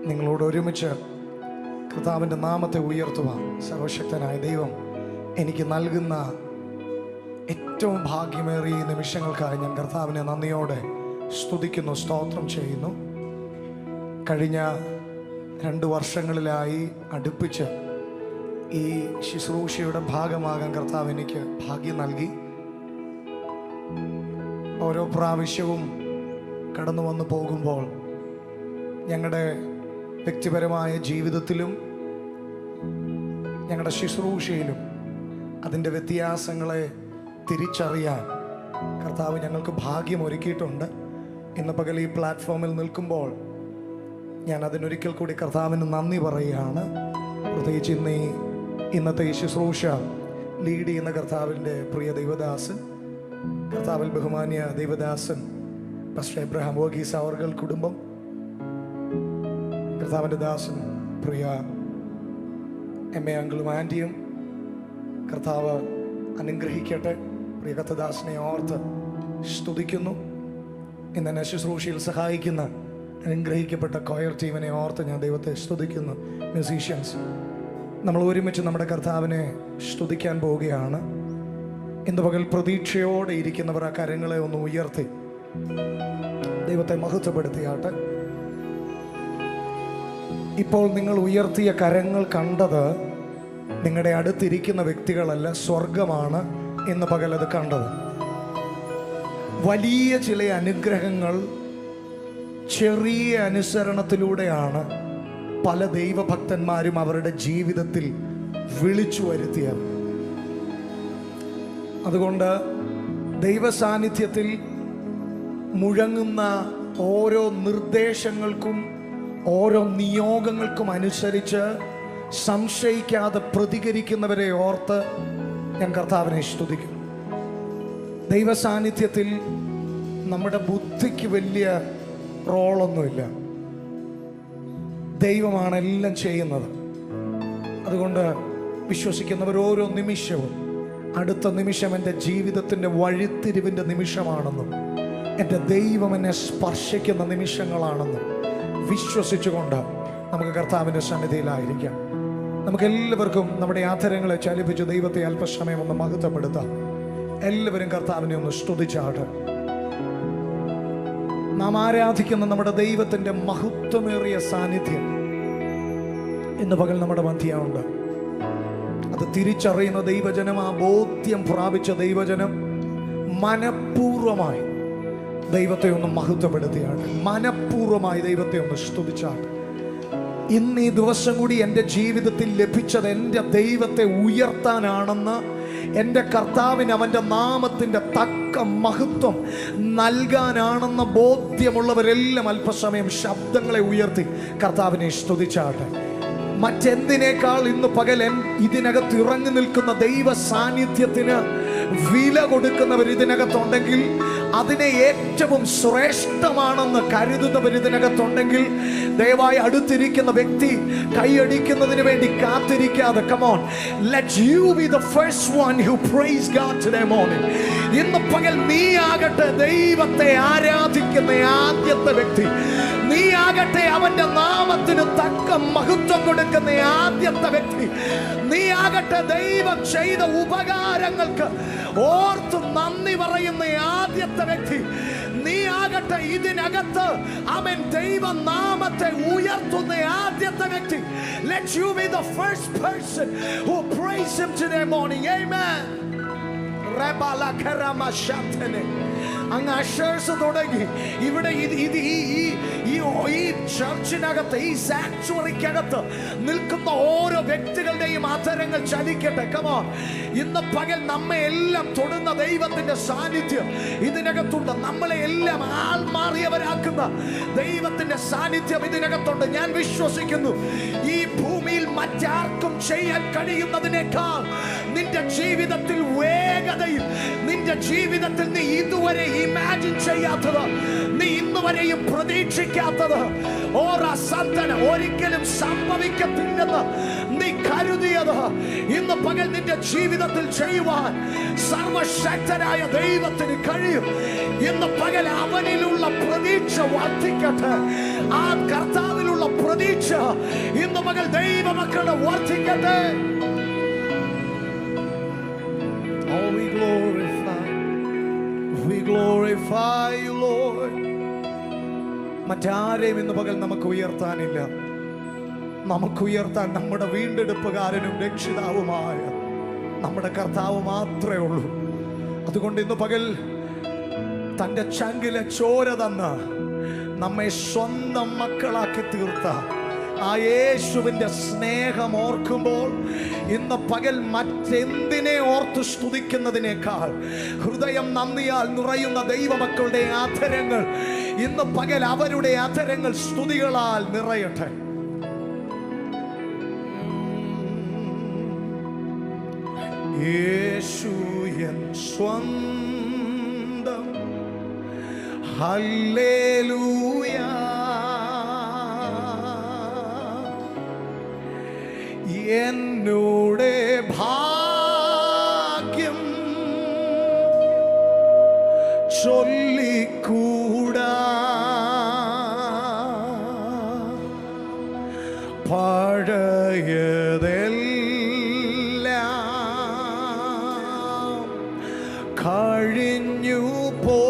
നിങ്ങളോട് ഒരുമിച്ച് കർത്താവിൻ്റെ നാമത്തെ ഉയർത്തുവാൻ സർവശക്തനായ ദൈവം എനിക്ക് നൽകുന്ന ഏറ്റവും ഭാഗ്യമേറിയ നിമിഷങ്ങൾക്കായി ഞാൻ കർത്താവിനെ നന്ദിയോടെ സ്തുതിക്കുന്നു, സ്തോത്രം ചെയ്യുന്നു. കഴിഞ്ഞ 2 വർഷങ്ങളിലായി അടുപ്പിച്ച് ഈ ശുശ്രൂഷയുടെ ഭാഗമാകാൻ കർത്താവ് എനിക്ക് ഭാഗ്യം നൽകി. ഓരോ പ്രാവശ്യവും കടന്നു വന്നു പോകുമ്പോൾ ഞങ്ങളുടെ വ്യക്തിപരമായ ജീവിതത്തിലും ഞങ്ങളുടെ ശുശ്രൂഷയിലും അതിൻ്റെ വ്യത്യാസങ്ങളെ തിരിച്ചറിയാൻ കർത്താവ് ഞങ്ങൾക്ക് ഭാഗ്യം ഒരുക്കിയിട്ടുണ്ട്. ഇന്ന് പകൽ ഈ പ്ലാറ്റ്ഫോമിൽ നിൽക്കുമ്പോൾ ഞാൻ അതിനൊരിക്കൽ കൂടി കർത്താവിന് നന്ദി പറയുകയാണ്. പ്രത്യേകിച്ച് ഇന്നത്തെ ഈ ശുശ്രൂഷ ലീഡ് ചെയ്യുന്ന കർത്താവിൻ്റെ പ്രിയ ദൈവദാസൻ, കർത്താവിൽ ബഹുമാന്യ ദൈവദാസൻ പാസ്റ്റർ എബ്രഹാം വർഗീസ് അവർകൾ കുടുംബം, കർത്താവിൻ്റെ ദാസൻ പ്രിയ എം.എ. അങ്കിളും ആൻറ്റിയും, കർത്താവ് അനുഗ്രഹിക്കട്ടെ. പ്രിയ കർത്തദാസനെ ഓർത്ത് സ്തുതിക്കുന്നു. ഇന്നെന്നെ ശുശ്രൂഷയിൽ സഹായിക്കുന്ന അനുഗ്രഹിക്കപ്പെട്ട കൊയർ ടീമിനെ ഓർത്ത് ഞാൻ ദൈവത്തെ സ്തുതിക്കുന്നു. മ്യൂസീഷ്യൻസ്, നമ്മൾ ഒരുമിച്ച് നമ്മുടെ കർത്താവിനെ സ്തുതിക്കാൻ പോവുകയാണ്. ഇന്ന് പകൽ പ്രതീക്ഷയോടെ ഇരിക്കുന്നവർ ആ കരങ്ങളെ ഒന്ന് ഉയർത്തി ദൈവത്തെ മഹത്വപ്പെടുത്തിയാട്ടെ. ഇപ്പോൾ നിങ്ങൾ ഉയർത്തിയ കരങ്ങൾ കണ്ടത് നിങ്ങളുടെ അടുത്തിരിക്കുന്ന വ്യക്തികളല്ല, സ്വർഗമാണ് ഇന്ന് പകൽ അത് കണ്ടത്. വലിയ ചില അനുഗ്രഹങ്ങൾ ചെറിയ അനുസരണത്തിലൂടെയാണ് പല ദൈവഭക്തന്മാരും അവരുടെ ജീവിതത്തിൽ വിളിച്ചു വരുത്തിയത്. അതുകൊണ്ട് ദൈവസാന്നിധ്യത്തിൽ മുഴങ്ങുന്ന ഓരോ നിർദ്ദേശങ്ങൾക്കും ഓരോ നിയോഗങ്ങൾക്കും അനുസരിച്ച് സംശയിക്കാതെ പ്രതികരിക്കുന്നവരെ ഓർത്ത് ഞാൻ കർത്താവിനെ സ്തുതിക്കും. ദൈവസാന്നിധ്യത്തിൽ നമ്മുടെ ബുദ്ധിക്ക് വലിയ റോളൊന്നുമില്ല, ദൈവമാണ് എല്ലാം ചെയ്യുന്നത്. അതുകൊണ്ട് വിശ്വസിക്കുന്നവർ ഓരോ നിമിഷവും അടുത്ത നിമിഷം എൻ്റെ ജീവിതത്തിൻ്റെ വഴിത്തിരിവിൻ്റെ നിമിഷമാണെന്നും എൻ്റെ ദൈവം എന്നെ സ്പർശിക്കുന്ന നിമിഷങ്ങളാണെന്നും വിശ്വസിച്ചുകൊണ്ട് നമുക്ക് കർത്താവിൻ്റെ സന്നിധിയിലായിരിക്കാം. നമുക്കെല്ലാവർക്കും നമ്മുടെ ആധരങ്ങളെ ചലിപ്പിച്ച് ദൈവത്തെ അല്പസമയം ഒന്ന് മഹത്വപ്പെടുത്താം. എല്ലാവരും കർത്താവിനെ ഒന്ന് സ്തുതിച്ചാട്ട്. നാം ആരാധിക്കുന്ന നമ്മുടെ ദൈവത്തിൻ്റെ മഹത്വമേറിയ സാന്നിധ്യം ഇന്ന് പകൽ നമ്മുടെ മധ്യമുണ്ട്. അത് തിരിച്ചറിയുന്ന ദൈവജനം, ആ ബോധ്യം പ്രാപിച്ച ദൈവജനം മനഃപൂർവമായി ദൈവത്തെ ഒന്ന് മഹത്വപ്പെടുത്തിയാണ്, മനഃപൂർവമായി ദൈവത്തെ ഒന്ന് സ്തുതിച്ചാണ്. ഇന്ന് ഈ ദിവസം കൂടി എൻ്റെ ജീവിതത്തിൽ ലഭിച്ചത് എൻ്റെ ദൈവത്തെ ഉയർത്താനാണെന്ന് എൻ്റെ കർത്താവിന് അവൻ്റെ നാമത്തിൻ്റെ തക്ക മഹത്വം നൽകാനാണെന്ന ബോധ്യമുള്ളവരെല്ലാം അല്പസമയം ശബ്ദങ്ങളെ ഉയർത്തി കർത്താവിനെ സ്തുതിച്ചാട്ടെ. മറ്റെന്തിനേക്കാൾ ഇന്ന് പകൽ ഇതിനകത്ത് ഇറങ്ങി നിൽക്കുന്ന ദൈവ സാന്നിധ്യത്തിന് വില കൊടുക്കുന്നവർ ഇതിനകത്തുണ്ടെങ്കിൽ, അതിനെ ഏറ്റവും ശ്രേഷ്ഠമാണെന്ന് കരുതുന്നവർ ഇതിനകത്തുണ്ടെങ്കിൽ, ദയവായി അടുത്തിരിക്കുന്ന വ്യക്തി കൈയടിക്കുന്നതിന് വേണ്ടി കാത്തിരിക്കാതെ, come on, let you be the first one who praise God today morning. ഇന്ന് പകൽ നീ ആകട്ടെ ദൈവത്തെ ആരാധിക്കുന്ന ആദ്യത്തെ വ്യക്തി, നീ ആകട്ടെ അവന്റെ നാമത്തിന് തക്ക മഹത്വം കൊടുക്കുന്ന ആദ്യത്തെ വ്യക്തി, നീ ആകട്ടെ ദൈവം ചെയ്ത ഉപകാരങ്ങൾക്ക് ഓർത്ത് നന്ദി പറയുന്ന ആദ്യത്തെ വ്യക്തി, നീ ആകട്ടെ ഇതിനകത്ത് അവൻ ദൈവനാമത്തെ ഉയർത്തുന്ന ആദ്യത്തെ വ്യക്തി. Let you be the first person who praise him today morning. Amen. Rebala karama shatene. അങ്ങ് അഷേഴ്സ് തുടങ്ങി ഇവിടെ ഈ ചർച്ചിനകത്ത്, ഈ സാങ്ച്വറിക്കകത്ത് നിൽക്കുന്ന ഓരോ വ്യക്തികളുടെയും ആദരങ്ങൾ ചലിക്കട്ടെ. കമോ, ഇന്ന് പകൽ നമ്മെ എല്ലാം തൊടുന്ന ദൈവത്തിന്റെ സാന്നിധ്യം ഇതിനകത്തുണ്ട്. നമ്മളെ എല്ലാം ആൾമാറിയവരാക്കുന്ന ദൈവത്തിന്റെ സാന്നിധ്യം ഇതിനകത്തുണ്ട്. ഞാൻ വിശ്വസിക്കുന്നു ഈ ഭൂമിയിൽ മറ്റാർക്കും ചെയ്യാൻ കഴിയുന്നതിനേക്കാൾ നിന്റെ ജീവിതത്തിൽ വേഗതയിൽ, നിന്റെ ജീവിതത്തിൽ നീ ഇതുവരെ ഇമാജിൻ ചെയ്യാത്തത്, നീ ഇന്നുവരെയും പ്രതീക്ഷിക്കാത്തത്, ഒരിക്കലും സംഭവിക്കത്തില്ലെന്ന് നീ കരുതിയത് ഇന്ന് പകൽ നിന്റെ ജീവിതത്തിൽ ചെയ്യുവാൻ സർവശക്തനായ ദൈവത്തിന് കഴിയും. ഇന്ന് പകൽ അവനിലുള്ള പ്രതീക്ഷ വർദ്ധിക്കട്ടെ. ആ കർത്താവിലുള്ള പ്രതീക്ഷ പ്രതീക്ഷ ഇന്ന് പകൽ ദൈവമക്കളുടെ വർദ്ധിക്കട്ടെ. Oh, we glorify you, Lord. മറ്റാരെയും ഇന്ന് പകൽ നമുക്ക് ഉയർത്താനില്ല. നമുക്ക് ഉയർത്താൻ നമ്മുടെ വീണ്ടെടുപ്പുകാരനും രക്ഷിതാവുമായ നമ്മുടെ കർത്താവ് മാത്രമേ ഉള്ളൂ. അതുകൊണ്ട് ഇന്ന് പകൽ തൻ്റെ ചങ്കിലെ ചോര തന്ന് നമ്മെ സ്വന്തം മക്കളാക്കി തീർത്ത ആ യേശുവിൻ്റെ സ്നേഹം ഓർക്കുമ്പോൾ ഇന്ന് പകൽ മറ്റെന്തിനെ ഓർത്ത് സ്തുതിക്കുന്നതിനേക്കാൾ ഹൃദയം നന്ദിയാൽ നിറയുന്ന ദൈവമക്കളുടെ അധരങ്ങൾ ഇന്ന് പകൽ അവരുടെ അധരങ്ങൾ സ്തുതികളാൽ നിറയട്ടെ. യേശു എൻ സ്വന്തം ഹല്ലേലൂയ, എന്നോടെ ഭാഗ്യം ചൊല്ലിക്കൂടാ, പഴയതെല്ലാം കഴിഞ്ഞു പോ,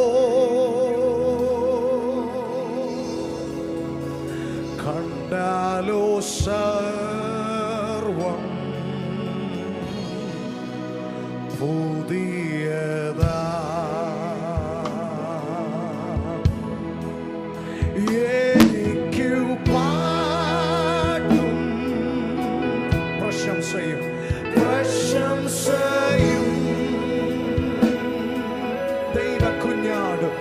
കണ്ടാലോ സർവം പുതിയതാ, എനിക്കു പാട്ടും പ്രശംസയും പ്രശംസയും ദൈവകുഞ്ഞാടും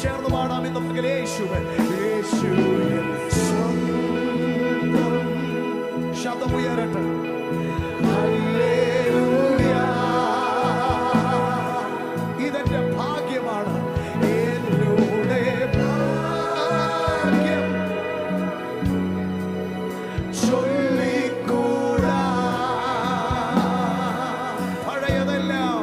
ചേർന്ന് പാടാം ഇന്ന് പകൽ. യേശുവേ ശബ്ദമുയരട്ടെ. ഹല്ലേലൂയ, ഇതെന്റെ ഭാഗ്യമാണ്, എന്നോടെ ഭാഗ്യം ചൊല്ലിക്കൂടാ, പഴയതെല്ലാം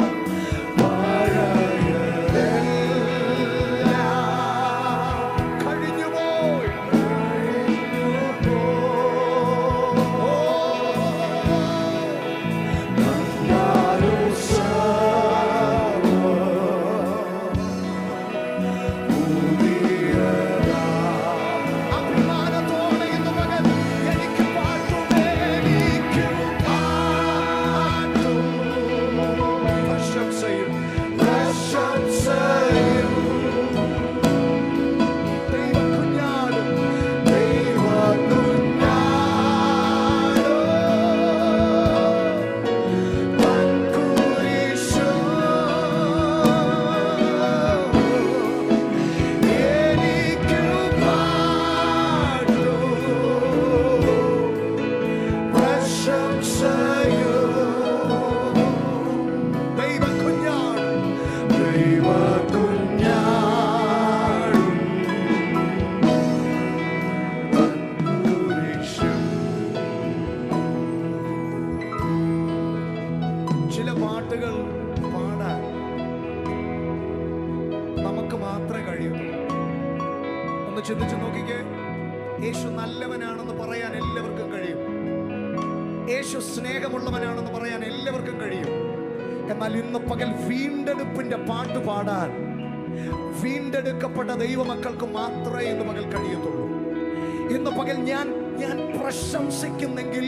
ചില പാട്ടുകൾ പാടാൻ നമുക്ക് മാത്രമേ കഴിയൂ. ഒന്ന് ചിന്തിച്ചു നോക്കിക്കേ. യേശു നല്ലവനാണെന്ന് പറയാൻ എല്ലാവർക്കും കഴിയും. യേശു സ്നേഹമുള്ളവനാണെന്ന് പറയാൻ എല്ലാവർക്കും കഴിയും. എന്നാൽ ഇന്ന് പകൽ വീണ്ടെടുപ്പിന്റെ പാട്ട് പാടാൻ വീണ്ടെടുക്കപ്പെട്ട ദൈവമക്കൾക്ക് മാത്രമേ ഇന്ന് പകൽ കഴിയത്തുള്ളൂ. ഇന്ന് പകൽ ഞാൻ പ്രശംസിക്കുന്നെങ്കിൽ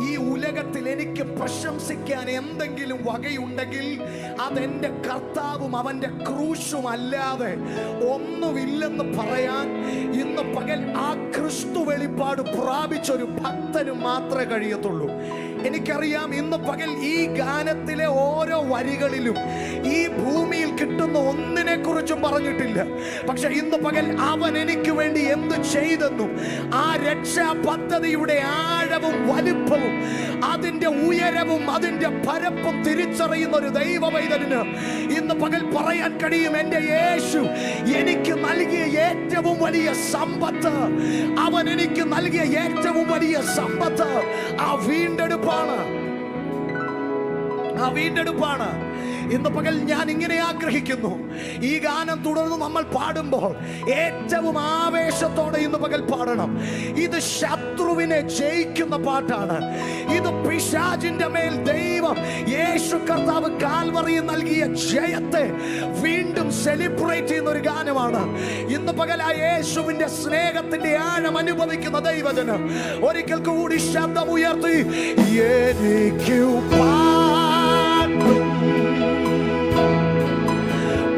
ഈ ഉലകത്തിൽ എനിക്ക് പ്രശംസിക്കാൻ എന്തെങ്കിലും വകയുണ്ടെങ്കിൽ അതെന്റെ കർത്താവും അവന്റെ ക്രൂശും അല്ലാതെ ഒന്നുമില്ലെന്ന് പറയാൻ ഇന്ന് പകൽ ആ ക്രിസ്തു വെളിപ്പാട് പ്രാപിച്ചൊരു ഭക്തന് മാത്രമേ കഴിയത്തുള്ളൂ. എനിക്കറിയാം ഇന്ന് പകൽ ഈ ഗാനത്തിലെ ഓരോ വരികളിലും ഈ ഭൂമിയിൽ കിട്ടുന്ന ഒന്നിനെ കുറിച്ചും പറഞ്ഞിട്ടില്ല. പക്ഷെ ഇന്ന് പകൽ അവൻ എനിക്ക് വേണ്ടി എന്ത് ചെയ്തെന്നും ആ രക്ഷാ പദ്ധതിയുടെ ആഴവും വലുപ്പവും അതിന്റെ ഉയരവും അതിന്റെ പരപ്പും തിരിച്ചറിയുന്ന ഒരു ദൈവവൈതലിന് ഇന്ന് പകൽ പറയാൻ കഴിയും, എന്റെ യേശു എനിക്ക് നൽകിയ ഏറ്റവും വലിയ സമ്പത്ത്, അവൻ എനിക്ക് നൽകിയ ഏറ്റവും വലിയ സമ്പത്ത് ആ വീണ്ടെടുപ്പാണ്. ഇന്ന് പകൽ ഞാൻ ഇങ്ങനെ ആഗ്രഹിക്കുന്നു, ഈ ഗാനം തുടർന്ന് നമ്മൾ പാടുമ്പോൾ ഏറ്റവും ആവേശത്തോടെ ഇന്ന് പകൽ പാടണം. ഇത് ശത്രുവിനെ ജയിക്കുന്ന പാട്ടാണ്. ഇത് പിശാചിന്റെ മേൽ ദൈവം യേശു കർത്താവ് കാൽവറിയിൽ നൽകിയ ജയത്തെ വീണ്ടും സെലിബ്രേറ്റ് ചെയ്യുന്ന ഒരു ഗാനമാണ്. ഇന്ന് പകൽ ആ യേശുവിന്റെ സ്നേഹത്തിന്റെ ആഴം അനുഭവിക്കുന്ന ദൈവജനം ഒരിക്കൽ കൂടി ശബ്ദം ഉയർത്തി എനിക്ക്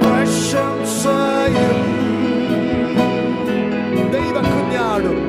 പ്രശംസയും ദൈവകുഞ്ഞാടും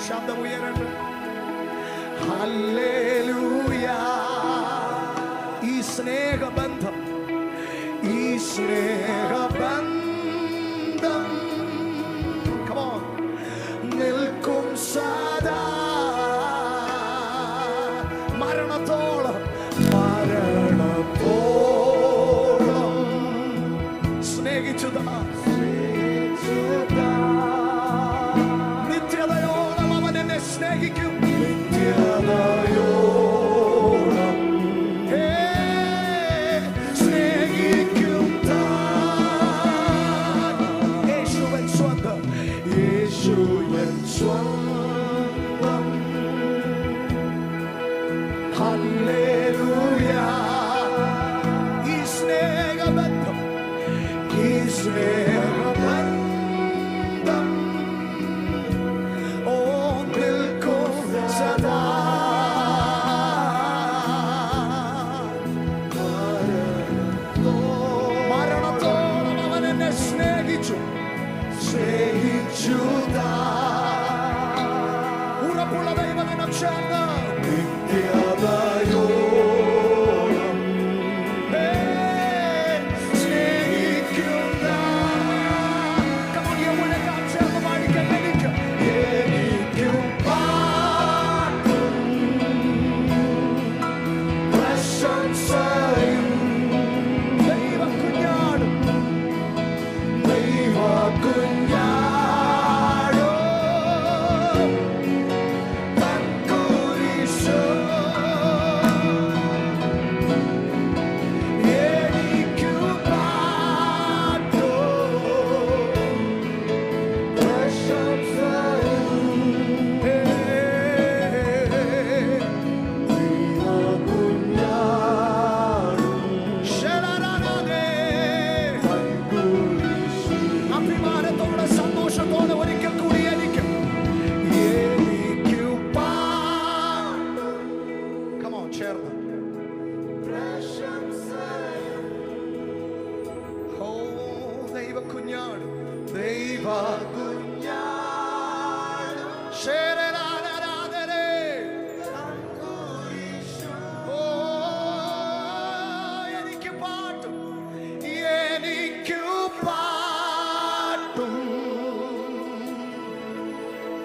ശബ്ദം ഉയരട്ടെ. ഹല്ലേലൂയ. ഈ സ്നേഹബന്ധം നിൽക്കും സദാ മരണത്തോളം സ്നേഹിച്ചുതാ നിത്യതയോളം അവൻ എന്നെ സ്നേഹിക്കും. നിത്യതയോളം സ്നേഹിക്കും. യേശുവൻ സ്വന്തം, യേശുവൻ സ്വന്തം. ഹല്ലേലൂയ. ഈ സ്നേഹബന്ധം, ഈ സ്നേഹബന്ധം നിൽക്കും സദാ. മരണത്തോളം അവൻ എന്നെ സ്നേഹിച്ചു.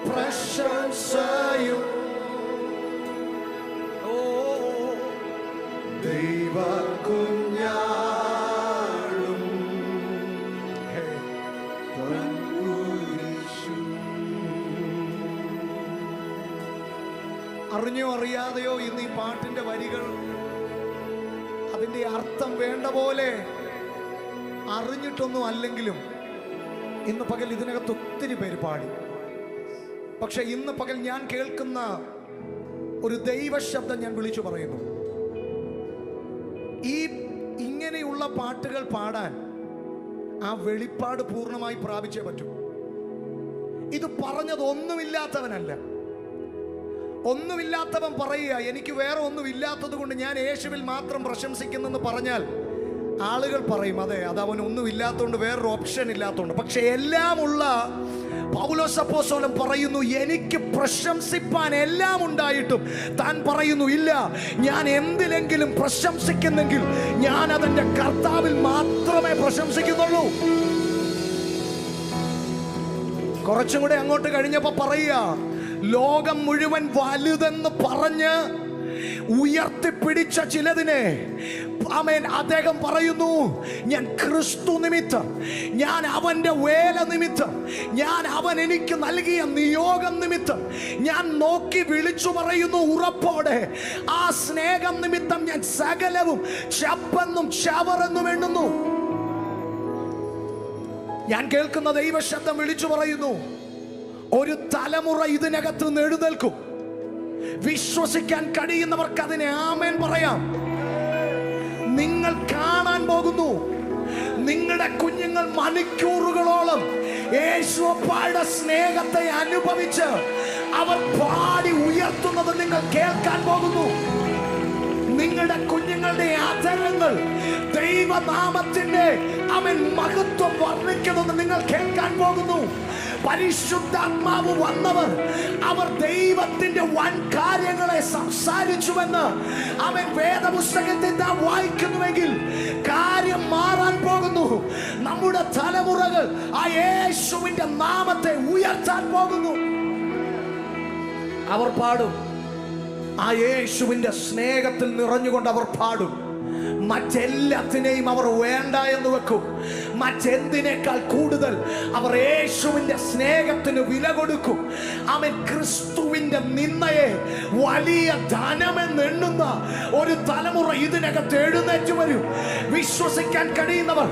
പ്രശംസയും ദൈവ കുഞ്ഞാടും അറിഞ്ഞോ അറിയാതെയോ ഇന്ന് ഈ പാട്ടിന്റെ വരികൾ അതിന്റെ അർത്ഥം വേണ്ട പോലെ അറിഞ്ഞിട്ടൊന്നും അല്ലെങ്കിലും ഇന്ന് പകൽ ഇതിനകത്ത് ഒത്തിരി പേര് പാടി. പക്ഷെ ഇന്ന് പകൽ ഞാൻ കേൾക്കുന്ന ഒരു ദൈവശബ്ദം ഞാൻ വിളിച്ചു പറയുന്നു. ഈ ഇങ്ങനെയുള്ള പാട്ടുകൾ പാടാൻ ആ വെളിപ്പാട് പൂർണ്ണമായി പ്രാപിച്ചേ പറ്റൂ. ഇത് പറഞ്ഞത് ഒന്നുമില്ലാത്തവനല്ല. ഒന്നുമില്ലാത്തവൻ പറയുക എനിക്ക് വേറെ ഒന്നുമില്ലാത്തത് കൊണ്ട് ഞാൻ യേശുവിൽ മാത്രം പ്രശംസിക്കുന്നെന്ന് പറഞ്ഞാൽ ആളുകൾ പറയും അതെ, അത് അവൻ ഒന്നുമില്ലാത്തതുകൊണ്ട് വേറൊരു ഓപ്ഷൻ ഇല്ലാത്തതുകൊണ്ട്. പക്ഷെ എല്ലാമുള്ള പൗലോസ് അപ്പോസ്തലൻ പറയുന്നു എനിക്ക് പ്രശംസിപ്പാൻ എല്ലാം ഉണ്ടായിട്ടും താൻ പറയുന്നു ഇല്ല, ഞാൻ എന്തിലെങ്കിലും പ്രശംസിക്കുന്നെങ്കിൽ ഞാൻ അതെന്റെ കർത്താവിൽ മാത്രമേ പ്രശംസിക്കുന്നുള്ളൂ. കുറച്ചും കൂടെ അങ്ങോട്ട് കഴിഞ്ഞപ്പോ പറയുക ലോകം മുഴുവൻ വലുതെന്ന് പറഞ്ഞ് ഉയർത്തിപ്പിടിച്ച ചിലതിനെ ആമേൻ അദ്ദേഹം പറയുന്നു ഞാൻ ക്രിസ്തു നിമിത്തം, ഞാൻ അവന്റെ വേല നിമിത്തം, ഞാൻ അവൻ എനിക്ക് നൽകിയ നിയോഗം നിമിത്തം ഞാൻ നോക്കി വിളിച്ചു പറയുന്നു ഉറപ്പോടെ ആ സ്നേഹം നിമിത്തം ഞാൻ സകലവും ചപ്പെന്നും ചവറെന്നും എണ്ണുന്നു. ഞാൻ കേൾക്കുന്ന ദൈവശബ്ദം വിളിച്ചു പറയുന്നു ഒരു തലമുറ ഇതിനകത്ത് നിന്ന് എഴുന്നേൽക്കും. വിശ്വസിക്കാൻ കഴിയുന്നവർക്ക് അതിനെ ആമേൻ പറയാം. നിങ്ങൾ കാണാൻ പോകുന്നു നിങ്ങളുടെ കുഞ്ഞുങ്ങൾ മണിക്കൂറുകളോളം യേശുവപ്പായുടെ സ്നേഹത്തെ അനുഭവിച്ച് അവർ പാടി ഉയർത്തുന്നത് നിങ്ങൾ കേൾക്കാൻ പോകുന്നു. നിങ്ങളുടെ കുഞ്ഞുങ്ങളുടെ അധരങ്ങൾ ദൈവനാമത്തിന്റെ അവൻ മഹത്വം വർണ്ണിക്കുന്നത് നിങ്ങൾ കേൾക്കാൻ പോകുന്നു. പരിശുദ്ധാത്മാവ് വന്നവർ അവർ ദൈവത്തിന്റെ വൻ കാര്യങ്ങളെ സംസാരിച്ചുവെന്ന് അവൻ വേദപുസ്തകത്തിൽ നാം വായിക്കുന്നുവെങ്കിൽ കാര്യം മാറാൻ പോകുന്നു. നമ്മുടെ തലമുറകൾ ആ യേശുവിന്റെ നാമത്തെ ഉയർത്താൻ പോകുന്നു. അവർ പാടും, ആ യേശുവിന്റെ സ്നേഹത്തിൽ നിറഞ്ഞുകൊണ്ട് അവർ പാടും. മറ്റെല്ലാത്തിനെയും അവർ വേണ്ട എന്ന് വെക്കും. മറ്റെന്തിനേക്കാൾ കൂടുതൽ അവർ യേശുവിന്റെ സ്നേഹത്തിന് വില കൊടുക്കും. അവൻ ക്രിസ്തുവിന്റെ നിന്നയെ വലിയ ധനമെന്ന് എണ്ണുന്ന ഒരു തലമുറ ഇതിനകത്ത് എഴുന്നേറ്റ് വരും. വിശ്വസിക്കാൻ കഴിയുന്നവർ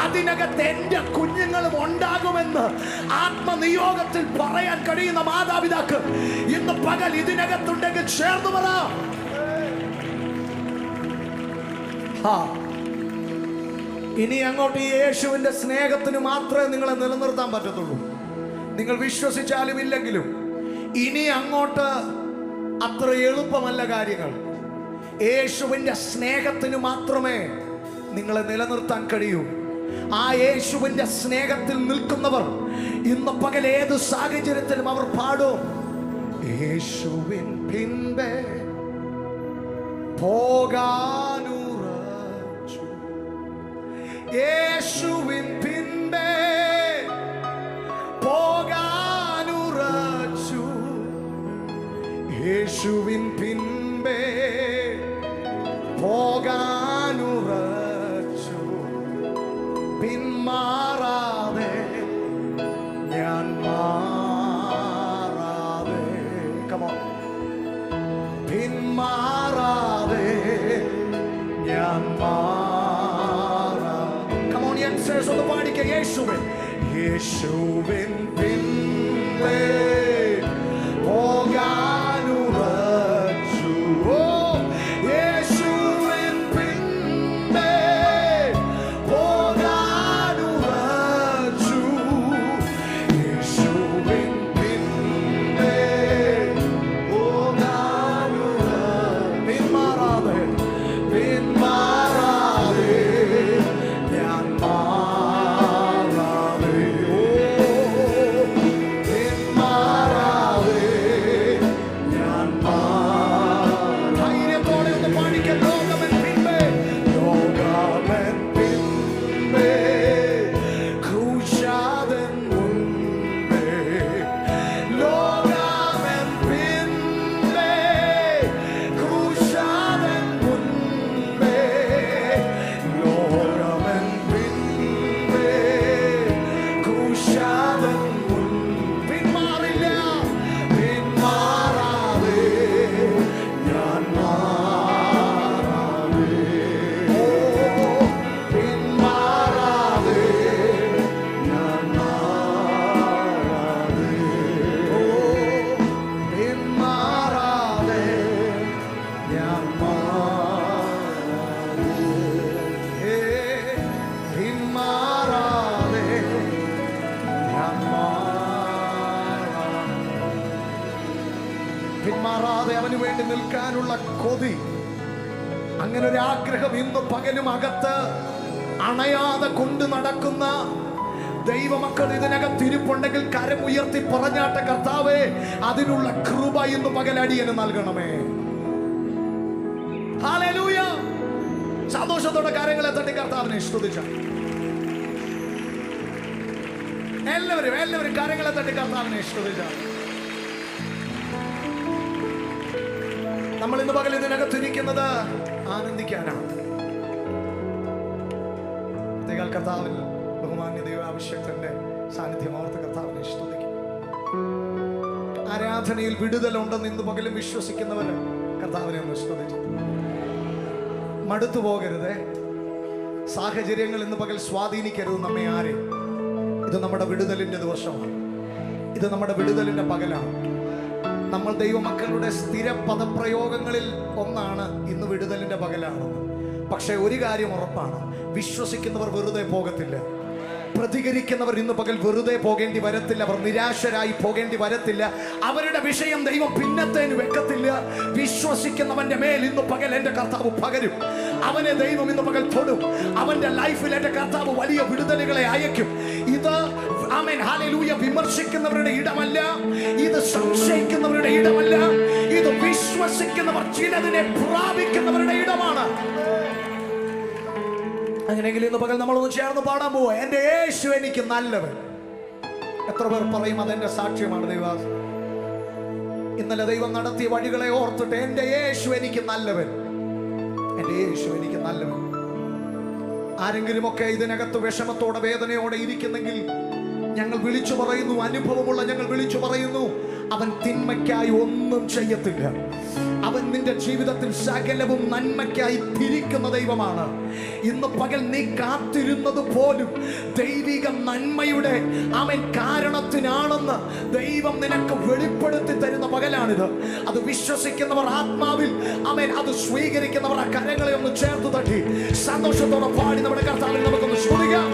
അതിനകത്ത് എന്റെ കുഞ്ഞുങ്ങളും ഉണ്ടാകുമെന്ന് ആത്മനിയോഗത്തിൽ പറയാൻ കഴിയുന്ന മാതാപിതാക്കൾ ഇന്ന് പകൽ ഇതിനകത്തുണ്ടെങ്കിൽ ചേർന്ന് പറ. ഇനി അങ്ങോട്ട് ഈ യേശുവിന്റെ സ്നേഹത്തിന് മാത്രമേ നിങ്ങളെ നിലനിർത്താൻ പറ്റത്തുള്ളൂ. നിങ്ങൾ വിശ്വസിച്ചാലും ഇല്ലെങ്കിലും ഇനി അങ്ങോട്ട് അത്ര എളുപ്പമല്ല കാര്യങ്ങൾ. യേശുവിന്റെ സ്നേഹത്തിന് മാത്രമേ നിങ്ങളെ നിലനിർത്താൻ കഴിയൂ. ആ യേശുവിന്റെ സ്നേഹത്തിൽ നിൽക്കുന്നവർ ഇന്ന് പകൽ ഏത് സാഹചര്യത്തിലും അവർ പാടും യേശുവിൻ പിൻപേ പോകാനുറച്ചു, യേശുവിൻ പിൻപേ പോകാനുറച്ചു, യേശുവിൻ പിൻപേ പോകാനുറച്ചു, പിന്മാറാതെ ഞാൻ മാറാതെ, come on, പിന്മാറാതെ ഞാൻ മാറാതെ, come on youngsters ഒന്ന് പാടിക്ക. യേശുവിൻ യേശുവിൻ പിൻപേ പോകാനുറച്ചു, യേശുവിൻ പിൻപേ പോകാനുറച്ചു, യേശുവിൻ പിൻപേ പോകാനുറച്ചു, പിന്മാറാതെ പിന്മാറാതെ ഞാൻ മാറാതെ, പിന്മാറാതെ പിന്മാറാതെ അവന് വേണ്ടി നിൽക്കാനുള്ള കൊതി, അങ്ങനെ ഒരു ആഗ്രഹം ഇന്ന് പകലും അകത്ത് അണയാതെ കൊണ്ട് നടക്കുന്ന ദൈവമക്കൾ ഇതിനകത്ത് ഇരിപ്പുണ്ടെങ്കിൽ കരമുയർത്തി പറഞ്ഞാട്ടെ, കർത്താവേ അതിനുള്ള കൃപ ഇന്ന് പകലടിയന് നൽകണമേ. ഹല്ലേലൂയ. സന്തോഷത്തോടെ കാര്യങ്ങളെ തട്ടി കർത്താവിനെ സ്തുതിച്ച എല്ലാവരും കാര്യങ്ങളെ തട്ടി കർത്താവിനെ സ്തുതിച്ച. നമ്മൾ ഇന്ന് പകൽ ഇതിനകത്തിരിക്കുന്നത് ആനന്ദിക്കാനാണ്. കർത്താവിൽ ബഹുമാന്യ ദൈവാഭിഷേകത്തിന്റെ സാന്നിധ്യം ഓർത്ത് കർത്താവിനെ സ്തുതിക്കും. ആരാധനയിൽ വിടുതലുണ്ടെന്ന് ഇന്ന് പകലും വിശ്വസിക്കുന്നവർ കർത്താവിനെ ഒന്ന് സ്തുതിച്ചു. മടുത്തു പോകരുത്. സാഹചര്യങ്ങൾ ഇന്ന് പകൽ സ്വാധീനിക്കരുത് നമ്മെ ആരെയും. ഇത് നമ്മുടെ വിടുതലിന്റെ ദിവസമാണ്. ഇത് നമ്മുടെ വിടുതലിന്റെ പകലാണ്. നമ്മൾ ദൈവമക്കളുടെ സ്ഥിര പദപ്രയോഗങ്ങളിൽ ഒന്നാണ് ഇന്ന് വിടുതലിന്റെ പകലാണ്. പക്ഷെ ഒരു കാര്യം ഉറപ്പാണ്, വിശ്വസിക്കുന്നവർ വെറുതെ പോകത്തില്ല. പ്രതികരിക്കുന്നവർ ഇന്ന് പകൽ വെറുതെ പോകേണ്ടി വരത്തില്ല. അവർ നിരാശരായി പോകേണ്ടി വരത്തില്ല. അവരുടെ വിഷയം ദൈവം പിന്നത്തേന് വെക്കത്തില്ല. വിശ്വസിക്കുന്നവന്റെ മേൽ ഇന്ന് പകൽ എന്റെ കർത്താവ് പകരും. അവനെ ദൈവം ഇന്ന് പകൽ തൊടും. അവന്റെ ലൈഫിൽ എന്റെ കർത്താവ് വലിയ വിടുതലുകളെ അയക്കും. ഇത് ആമേൻ ഹല്ലേലൂയ വിമർശിക്കുന്നവരുടെ ഇടമല്ല, ഇത് സംശയിക്കുന്നവരുടെ ഇടമല്ല, ഇത് വിശ്വസിക്കുന്നവർ ചിലതിനെ പ്രാപിക്കുന്നവരുടെ ഇടമാണ്. അങ്ങനെയെങ്കിൽ ഇന്ന് പകൽ നമ്മളൊന്ന് ചേർന്ന് പാടാൻ പോവാ. എന്റെ യേശു എനിക്ക് നല്ലവൻ. എത്ര പേർ പറയും അതെന്റെ സാക്ഷ്യമാണ് ദൈവാസ്. ഇന്നലെ ദൈവം നടത്തിയ വഴികളെ ഓർത്തിട്ട് എന്റെ യേശു എനിക്ക് നല്ലവൻ, എന്റെ യേശു എനിക്ക് നല്ലവൻ. ആരെങ്കിലുമൊക്കെ ഇതിനകത്ത് വിഷമത്തോടെ വേദനയോടെ ഇരിക്കുന്നെങ്കിൽ ഞങ്ങൾ വിളിച്ചു പറയുന്നു, അനുഭവമുള്ള ഞങ്ങൾ വിളിച്ചു പറയുന്നു, അവൻ തിന്മയ്ക്കായി ഒന്നും ചെയ്യത്തില്ല. അവൻ നിന്റെ ജീവിതത്തിൽ സകലവും നന്മയ്ക്കായി തിരിക്കുന്ന ദൈവമാണ്. ഇന്ന് പകൽ നീ കാത്തിരുന്നത് പോലും ദൈവിക നന്മയുടെ അവൻ കാരണത്തിനാണെന്ന് ദൈവം നിനക്ക് വെളിപ്പെടുത്തി തരുന്ന പകലാണിത്. അത് വിശ്വസിക്കുന്നവർ ആത്മാവിൽ അവൻ അത് സ്വീകരിക്കുന്നവർ ആ കരങ്ങളെ ഒന്ന് ചേർത്ത് തട്ടി സന്തോഷത്തോടെ പാടി നമ്മുടെ കർത്താവിനെ നമുക്കൊന്ന് സ്തുതിക്കാം.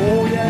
Oh yeah.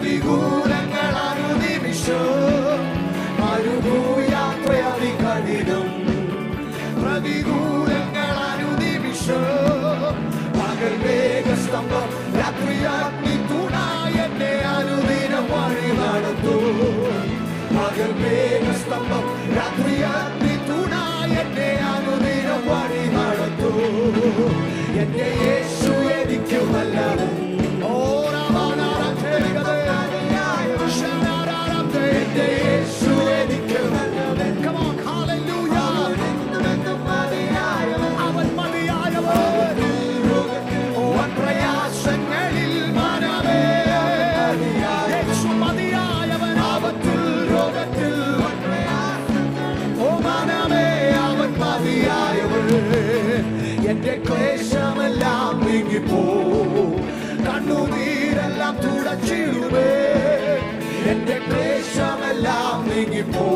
പ്രതികൂലങ്ങൾ അനുനിമിഷം മരുഭൂയാത്രയതി കഠിനം. പ്രതികൂലങ്ങൾ അനുനിമിഷം പകൽ മേഘസ്തംഭം രാത്രിയാഗ്നി തുണായി എന്നെ അനുദിനം വഴി നടത്തു. പകൽ മേഘസ്തംഭം രാത്രിയാഗ്നി തുണായി എന്നെ അനുദിനം വഴി നടത്തു. എന്റെ യേശു എനിക്ക് നല്ലവൻ. എന്റെ യേശു എനിക്ക് നല്ലവൻ. Come on, hallelujah. അവൻ മതിയായവൻ. പ്രയാസങ്ങളിൽ മനമേ യേശു മതിയായവൻ. ആപത്തിൽ രോഗത്തിൽ ഓ മനമേ അവൻ മതിയായവൻ. എന്റെ ക്ലേശമെല്ലാം നീങ്ങിപ്പോ, കണ്ണുനീരെല്ലാം തുടച്ചിടുവേ. എന്റെ ക്ലേശമെല്ലാം നീങ്ങിപ്പോ,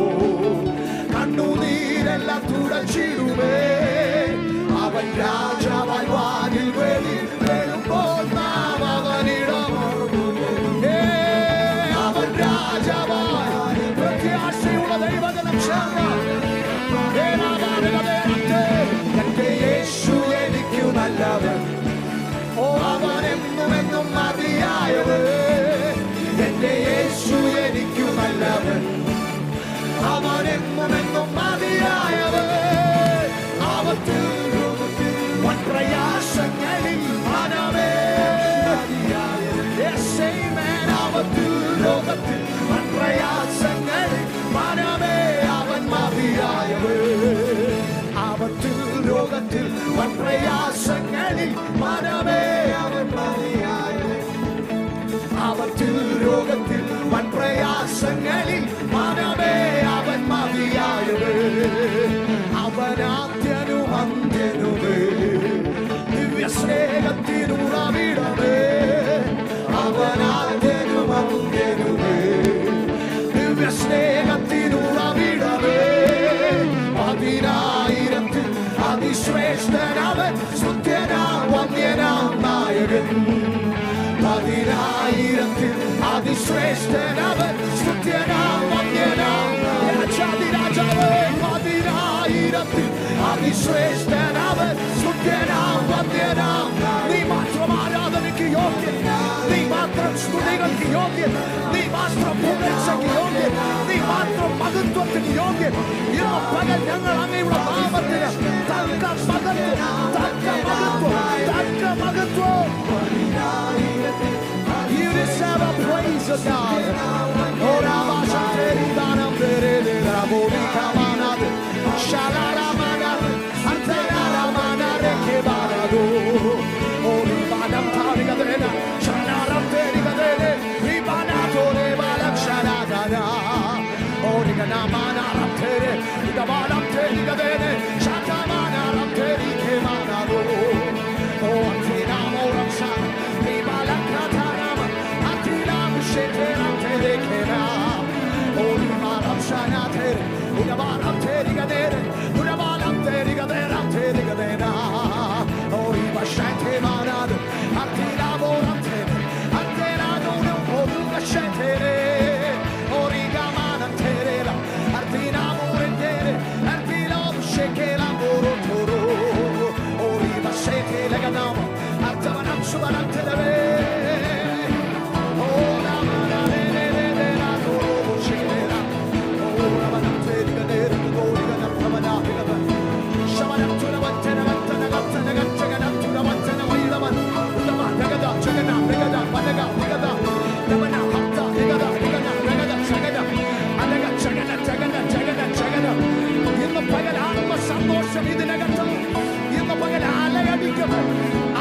കണ്ണുനീരെല്ലാം തുടച്ചിടുവേ. അവൻ രാജാവായി വാനിൽ വരുമ്പോൾ നാം അവനിടം. അവൻ രാജാവായി പ്രത്യാശയുള്ള ദൈവജനം എന്റെ യേശു എനിക്കു നല്ലവൻ. ഓ അവൻ എന്നും മതിയായവൻ. എന്റെ യേശു എനിക്കു നല്ലവൻ. അവൻ എന്നും മതിയായവൻ. ആപത്തിൽ പ്രയാസങ്ങളിൽ മനമേ ആപത്തിൽ ലോകത്തിൽ പ്രയാസങ്ങളിൽ മനമേ അവൻ മതിയായവൻ. ആപത്തിൽ രോഗത്തിൽ പ്രയാസങ്ങളിൽ മനമേ അവൻ മതിയായവൻ. ആപത്തിൽ രോഗത്തിൽ പ്രയാസങ്ങളിൽ മനമേ അവൻ മതിയായവൻ. അവനാദ്യനും അന്ത്യനുമേ ദിവ്യസ്നേഹത്തിനുറവിടമേ. അവനാദ്യനും അന്ത്യനുമേ ദിവ്യസ്നേഹത്തിനുറവിടമേ. 10,000 അതിശ്രേഷ്ഠനവൻ, സ്തുത്യനാം വന്യനാം നായകൻ. 10,000 അതിശ്രേഷ്ഠനവൻ, സ്തുത്യനാം വന്യനാം രാജാതിരാജാവേ. 10,000 അതിശ്രേഷ്ഠനവൻ, സ്തുത്യനാം വന്യനാം. നീ മാത്രം ആരാധനയ്ക്ക് യോഗ്യൻ, നീ മാത്രം സ്തുതികൾക്ക് യോഗ്യൻ, നീ മാത്രം പുകഴ്ചയ്ക്ക് യോഗ്യൻ, നീ മാത്രം മഹത്വത്തിന് യോഗ്യൻ. ഇന്ന് പകൽ ഞങ്ങൾ അങ്ങയുടെ നാമത്തിന് തക്ക മഹത്വം. You deserve a praise, O God. Oh, Ramasha Teridanam Terede Rabori Kamanad Shalara Antara Mana Rekebarado. Oh, Ribadam Tarigadena Shanaram Terigadene Ribanato Rebalak Shanagada. Oh, Riganamana Raptere Rigabalam Terigadene Shatamana Rapteri Kemanado. Oh, Antinamo Ramshan Ribalak Natanam Antinam Sheteram Terekera. Oh, Ribalam Shanatere Rigabalam Terigadene Rigabalam Terigadera Terigadena. Oh, Ribashante Manado Antinamo Ramtere Antinado Oruga Shetere. Oh, Rigamana Terera Antinamo Rendere Antinam Shekela Morotoro. Oh, Ribashante Leganamo Antamanam Subaram Televe. Oh, Ramana Rene Toro Shekera. Oh, Ramanam Terigadere Goriganam Ramana Hilavan Shamanam Tunavantana Vantana Gatanam Tunavantana Vailavan Utama Nagada Chagana Nagada Managa Nagada Namana Hapta Nagada Nagada Nagada Chagada Anaga Chagana ഇന്ന് പകൽ ആത്മസന്തോഷം ഇതിനകത്ത്, ഇന്ന് പകൽ ആലയടിക്കുന്നത്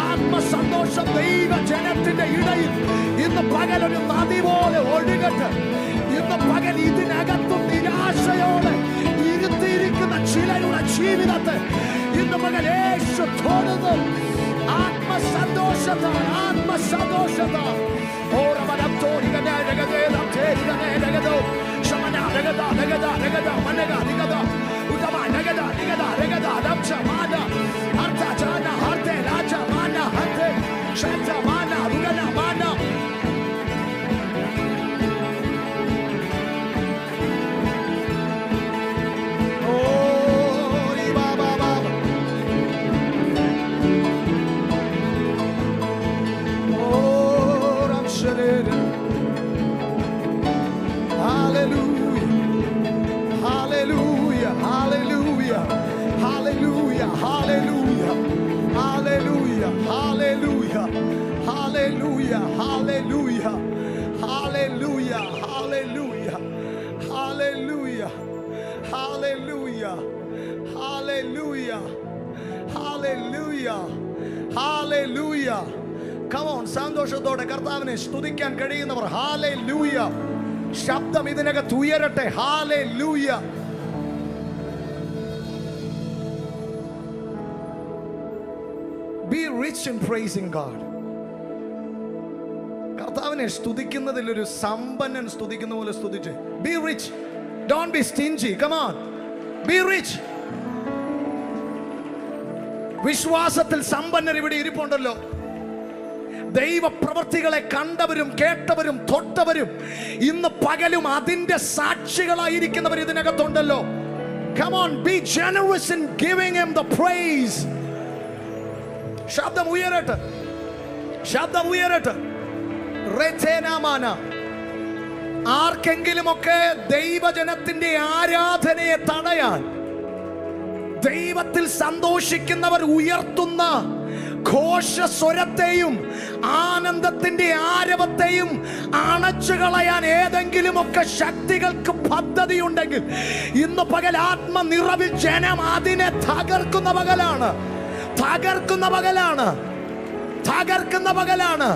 ആത്മസന്തോഷം ദൈവജനത്തിന്റെ ഇടയിൽ ഇന്ന് പകൽ ഒരു നദി പോലെ ഒഴുകട്ടെ. ഇന്ന് പകൽ ഇതിനകത്തും നിരാശയോടെ ഇരുത്തിയിരിക്കുന്ന ചിലരുടെ ജീവിതത്തെ ഇന്ന് പകൽ യേശു തൊടുന്നു. ആത്മസന്തോഷത്താൽ ഓരവനം തോരികനേരകതേരം തേരികനേരകതോ ശമന രഗത മനഗ നിഗത ഉദമ നഗത നിഗത രഗത ദംശ മാന അർത്ഥ ജാന ഹർത്തെ രാജ മാന ഹർത്തെ ശാന്ത മാന രുഗന മാന Hallelujah, hallelujah, hallelujah, hallelujah, hallelujah, hallelujah, hallelujah, hallelujah, hallelujah. Come on, സന്തോഷത്തോടെ കർത്താവിനെ സ്തുതിക്കാൻ കഴിയുന്നവർ ഹല്ലേലൂയ ശബ്ദം ഇതിനകത്ത് ഉയരട്ടെ. Hallelujah. Be rich in praising God. കർത്താവിനെ സ്തുതിക്കുന്നതിൽ ഒരു സമ്പന്നൻ സ്തുതിക്കുന്ന പോലെ സ്തുതിച്ച്. Be rich. Don't be stingy. Come on. Be rich. വിശ്വാസത്തിൽ സമ്പന്നർ ഇവിടെ ഇരിപ്പുണ്ടല്ലോ. ദൈവപ്രവൃത്തികളെ കണ്ടവരും കേട്ടവരും തൊട്ടവരും ഇന്ന് പകലും അതിന്റെ സാക്ഷികളായിരിക്കുന്നവർ ഇതിനകത്തുണ്ടല്ലോ. Come on, be generous in giving him the praise. ശബ്ദം ഉയരട്ടെ, ശബ്ദം ഉയരട്ടെ. റെഥേനാമാന. ആർക്കെങ്കിലുമൊക്കെ ദൈവജനത്തിന്റെ ആരാധനയെ തടയാൻ ദൈവത്തിൽ സന്തോഷിക്കുന്നവർ ഉയർത്തുന്ന ഘോഷസ്വരത്തെയും ആനന്ദത്തിന്റെ ആരവത്തെയും അണച്ചു കളയാൻ ഏതെങ്കിലുമൊക്കെ ശക്തികൾക്ക് പദ്ധതിയുണ്ടെങ്കിൽ ഇന്ന് പകൽ ആത്മനിറവിൽ ജനം അതിനെ തകർക്കുന്ന പകലാണ്, തകർക്കുന്ന പകലാണ്, തകർക്കുന്ന പകലാണ്.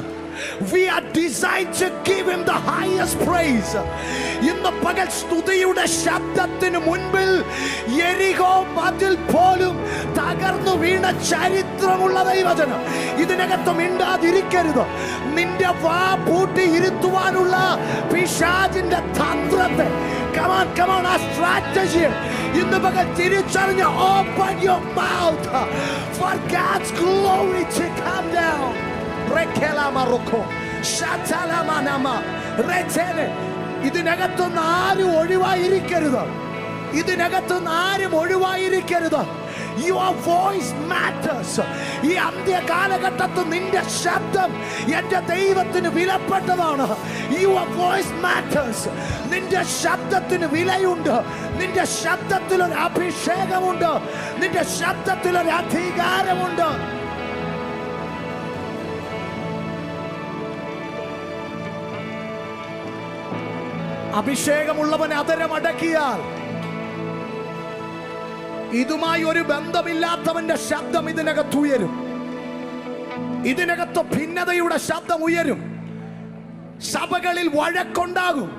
We are designed to give him the highest praise. ഇന്ന് പകൽ സ്തുതിയുടെ ശബ്ദത്തിന് മുൻപിൽ യെരിഹോ മതിൽ പോലും തകർന്നു വീണ ചരിത്രമുള്ള ദൈവജനം ഇതിനകത്ത് മിണ്ടാതിരിക്കരുത്. നിന്റെ വാ പൂട്ടി ഇരുത്തുവാനുള്ള പിശാചിന്റെ തന്ത്രത്തെ come on, come on, a strategy ഇന്ന് പകൽ തിരിച്ചറിഞ്ഞ് open your mouth for God's glory to come down. ഇതിനകത്തുനിന്ന് ആരും ഒഴിവായിരിക്കരുത്, ഇതിനകത്തുനിന്ന് ആരും ഒഴിവായിരിക്കരുത്. Your voice matters. ഈ അന്ത്യ കാലഘട്ടത്തിൽ നിന്റെ ശബ്ദം എന്റെ ദൈവത്തിന് വിലപ്പെട്ടതാണ്. Your voice matters. നിന്റെ ശബ്ദത്തിന് വിലയുണ്ട്, നിന്റെ ശബ്ദത്തിൽ ഒരു അഭിഷേകമുണ്ട്, നിന്റെ ശബ്ദത്തിൽ ഒരു അധികാരമുണ്ട്. അഭിഷേകമുള്ളവൻ അതരമടക്കിയാൽ ഇതുമായി ഒരു ബന്ധമില്ലാത്തവന്റെ ശബ്ദം ഇതിനകത്ത് ഉയരും. ഇതിനകത്ത് ഭിന്നതയുടെ ശബ്ദം ഉയരും. സഭകളിൽ വഴക്കുണ്ടാകും.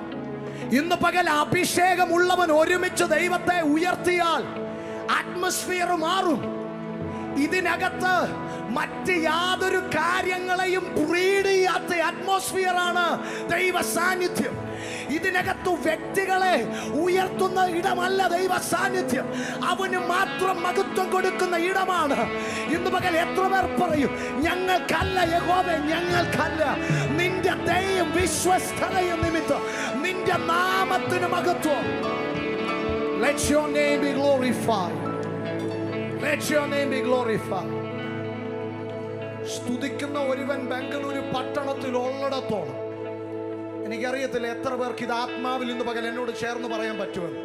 ഇന്ന് പകൽ അഭിഷേകമുള്ളവൻ ഒരുമിച്ച് ദൈവത്തെ ഉയർത്തിയാൽ അറ്റ്മോസ്ഫിയർ മാറും. ഇതിനകത്ത് മറ്റ് യാതൊരു കാര്യങ്ങളെയും ബ്രീഡ് ചെയ്യാത്ത അറ്റ്മോസ്ഫിയർ ആണ് ദൈവ സാന്നിധ്യം. ഇതിനകത്ത് വ്യക്തികളെ ഉയർത്തുന്ന ഇടമല്ല ദൈവ സാന്നിധ്യം, അവന് മാത്രം മഹത്വം കൊടുക്കുന്ന ഇടമാണ്. ഇന്ന് പകൽ എത്ര പേർ പറയും ഞങ്ങൾക്കല്ല യഹോവേ, ഞങ്ങൾക്കല്ല. നിന്റെ ദയയും വിശ്വസ്തതയും നിമിത്തം നിന്റെ നാമത്തിന് മഹത്വം. Let your name be glorified. Let your name be glorified. സ്തുതിക്കുന്ന ഒരുവൻ ബംഗളൂരു പട്ടണത്തിൽ ഉള്ളിടത്തോളം എനിക്കറിയത്തില്ല എത്ര പേർക്ക് ഇത് ആത്മാവിൽ ഇന്ന് പകൽ എന്നോട് ചേർന്ന് പറയാൻ പറ്റുമെന്ന്.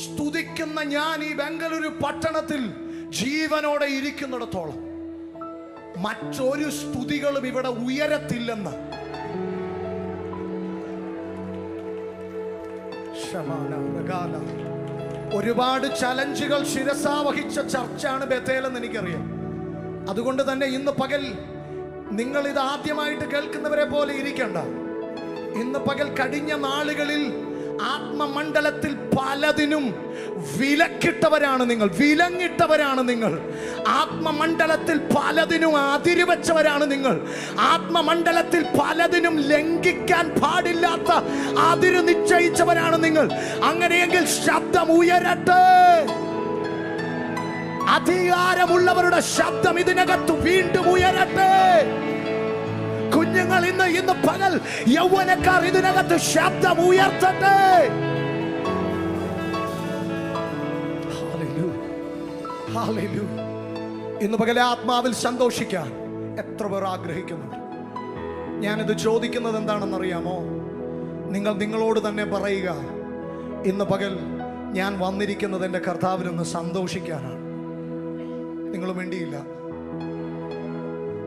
സ്തുതിക്കുന്ന ഞാൻ ഈ ബംഗളൂരു പട്ടണത്തിൽ ജീവനോടെ ഇരിക്കുന്നിടത്തോളം മറ്റൊരു സ്തുതികളും ഇവിടെ ഉയരത്തില്ലെന്ന് ഒരുപാട് ചലഞ്ചുകൾ ശിരസാവഹിച്ച ചർച്ചാണ് ബേഥേലെന്ന് എനിക്കറിയാം. അതുകൊണ്ട് തന്നെ ഇന്ന് പകൽ നിങ്ങൾ ഇത് ആദ്യമായിട്ട് കേൾക്കുന്നവരെ പോലെ ഇരിക്കണ്ട. ഇന്ന് പകൽ കഴിഞ്ഞ നാളുകളിൽ ആത്മമണ്ഡലത്തിൽ പലതിനും വിലക്കിട്ടവരാണ് നിങ്ങൾ, വിലങ്ങിട്ടവരാണ് നിങ്ങൾ. ആത്മമണ്ഡലത്തിൽ പലതിനും അതിരുവെച്ചവരാണ് നിങ്ങൾ. ആത്മമണ്ഡലത്തിൽ പലതിനും ലംഘിക്കാൻ പാടില്ലാത്ത അതിര് നിശ്ചയിച്ചവരാണ് നിങ്ങൾ. അങ്ങനെയെങ്കിൽ ശബ്ദം ഉയരട്ടെ. അധികാരമുള്ളവരുടെ ശബ്ദം ഇതിനകത്ത് വീണ്ടും ഉയരട്ടെ. കുഞ്ഞുങ്ങൾ ഇന്ന് പകൽ യൗവനക്കാർ ഇതിനകത്ത് ശബ്ദം ഉയർത്തട്ടെ. ഇന്ന് പകലെ ആത്മാവിൽ സന്തോഷിക്കാൻ എത്ര പേർ ആഗ്രഹിക്കുന്നുണ്ട്? ഞാനിത് ചോദിക്കുന്നത് എന്താണെന്നറിയാമോ? നിങ്ങൾ നിങ്ങളോട് തന്നെ പറയുക, ഇന്ന് പകൽ ഞാൻ വന്നിരിക്കുന്നത് എൻ്റെ കർത്താവിനൊന്ന് സന്തോഷിക്കാനാണ്. നിങ്ങൾ മിണ്ടിയില്ല,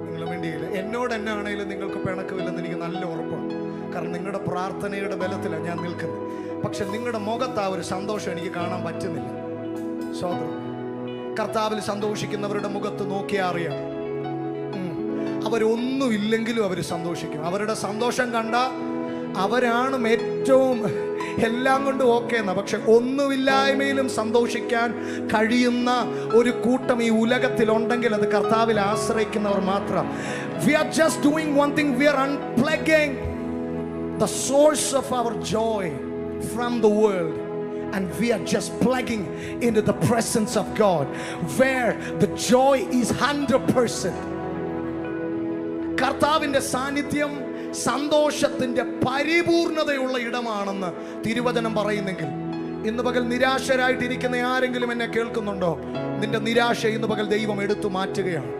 നിങ്ങൾ വേണ്ടിയില്ല. എന്നോട് എന്നെ ആണെങ്കിലും നിങ്ങൾക്ക് പിണക്കമില്ലെന്ന് എനിക്ക് നല്ല ഉറപ്പാണ്. കാരണം നിങ്ങളുടെ പ്രാർത്ഥനയുടെ ബലത്തിലാണ് ഞാൻ നിൽക്കുന്നത്. പക്ഷെ നിങ്ങളുടെ മുഖത്ത് ആ ഒരു സന്തോഷം എനിക്ക് കാണാൻ പറ്റുന്നില്ല. സോദരൻ, കർത്താവിൽ സന്തോഷിക്കുന്നവരുടെ മുഖത്ത് നോക്കിയാൽ അറിയാം, അവരൊന്നുമില്ലെങ്കിലും അവർ സന്തോഷിക്കും. അവരുടെ സന്തോഷം കണ്ട അവരാണ് ഏറ്റവും എല്ലാം കൊണ്ടും ഓക്കെ എന്നാ. പക്ഷെ ഒന്നുമില്ലായ്മയിലും സന്തോഷിക്കാൻ കഴിയുന്ന ഒരു കൂട്ടം ഈ ഉലകത്തിലുണ്ടെങ്കിൽ അത് കർത്താവിൽ ആശ്രയിക്കുന്നവർ മാത്രം. We are just doing one thing. We are unplugging the source of our joy from the world, and we are just plugging into the presence of God, where the joy is 100%. കർത്താവിന്റെ സാന്നിധ്യം സന്തോഷത്തിന്റെ പരിപൂർണതയുള്ള ഇടമാണെന്ന് തിരുവചനം പറയുന്നെങ്കിൽ, ഇന്ന് പകൽ നിരാശരായിട്ടിരിക്കുന്ന ആരെങ്കിലും എന്നെ കേൾക്കുന്നുണ്ടോ? നിന്റെ നിരാശ ഇന്ന് പകൽ ദൈവം എടുത്തു മാറ്റുകയാണ്.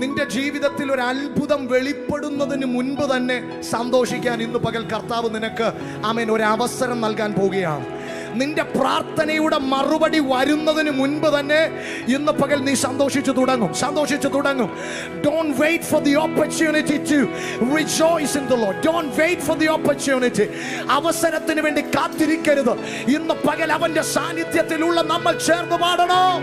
നിന്റെ ജീവിതത്തിൽ ഒരു അത്ഭുതം വെളിപ്പെടുന്നതിന് മുൻപ് തന്നെ സന്തോഷിക്കാൻ ഇന്ന് പകൽ കർത്താവ് നിനക്ക് ആമേൻ ഒരു അവസരം നൽകാൻ പോവുകയാണ്. നിന്റെ പ്രാർത്ഥനയുടെ മറുപടി വരുന്നതിന് മുൻപ് തന്നെ ഇന്ന് പകൽ നീ സന്തോഷിച്ചു തുടങ്ങും. Don't wait for the opportunity to rejoice in the Lord. Don't wait for the opportunity. അവസരത്തിന് വേണ്ടി കാത്തിരിക്കരുത്. ഇന്ന് പകൽ അവന്റെ സാന്നിധ്യത്തിലുള്ള നമ്മൾ ചേർന്ന് പാടണം.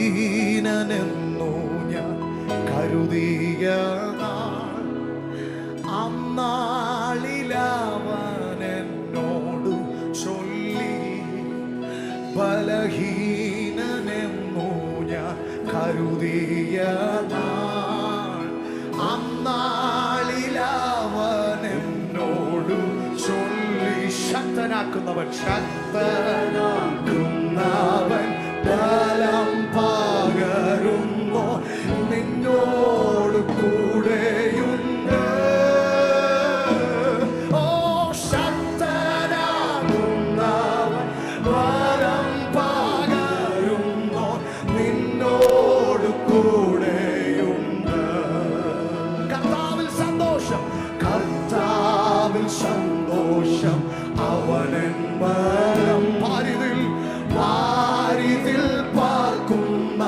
ബലഹീനനെന്നു ഞാൻ കരുതിയ നാൾ, അന്നാളിലവനെന്നോട് ചൊല്ലി. ബലഹീനനെന്നു ഞാൻ കരുതിയ നാൾ, അന്നാളിലവനെന്നോട് ചൊല്ലി. ശക്തനാക്കുന്നവൻ ബലം പകരുന്നു, നിന്നോട് കൂടെയുണ്ട്. ഓ ശക്തനാകുന്നവൻ ബലം പകരുന്നു, നിന്നോട് കൂടെയുണ്ട്. കർത്താവിൽ സന്തോഷം, കർത്താവിൽ സന്തോഷം, അവനൻ ബലം പാരിതിൽ പാർക്കുന്ന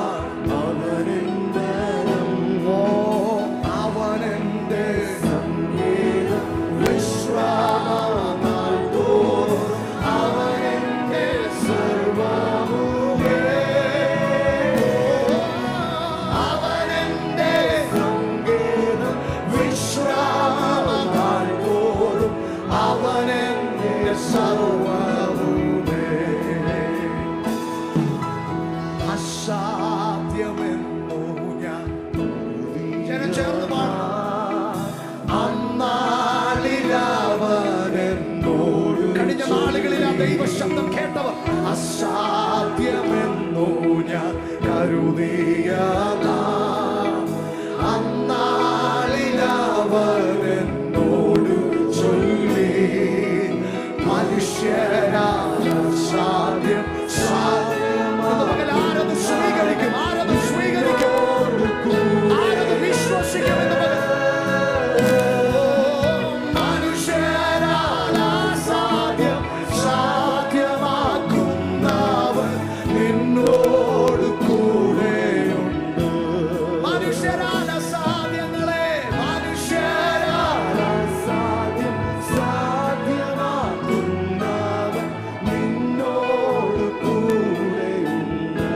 അവനെന്റെ സംഗീതം വിശ്രാമനാൾ തോറും അവനെന്റെ സർവ്വവുമേ. അവനെന്റെ സംഗീതം വിശ്രാമനാൾ തോറും അവനെന്റെ സർവ്വവുമേ. അസാധ്യമെന്നു ഞാൻ ചേർന്ന് പാടാം. അന്നാളിലവനെന്നോട്, കഴിഞ്ഞ നാളുകളിൽ ആ ദൈവ ശബ്ദം കേട്ടവർ, അസാധ്യമെന്നു ഞാൻ കരുതിയ അന്നാളിലവനെന്നോട് ചൊല്ലി. മനുഷ്യരായ സാധ്യം സ്വീകരിക്കും, ആരത് വിശ്വസിക്കും എന്ന് മനുഷ്യരാൽ അസാധ്യം സാധ്യമാക്കുന്നവൻ നിന്നോട് കൂടെയുണ്ട്. മനുഷ്യരാൽ അസാധ്യങ്ങളെ, മനുഷ്യരാൽ അസാധ്യം സാധ്യമാക്കുന്നവൻ നിന്നോട് കൂടെയുണ്ട്.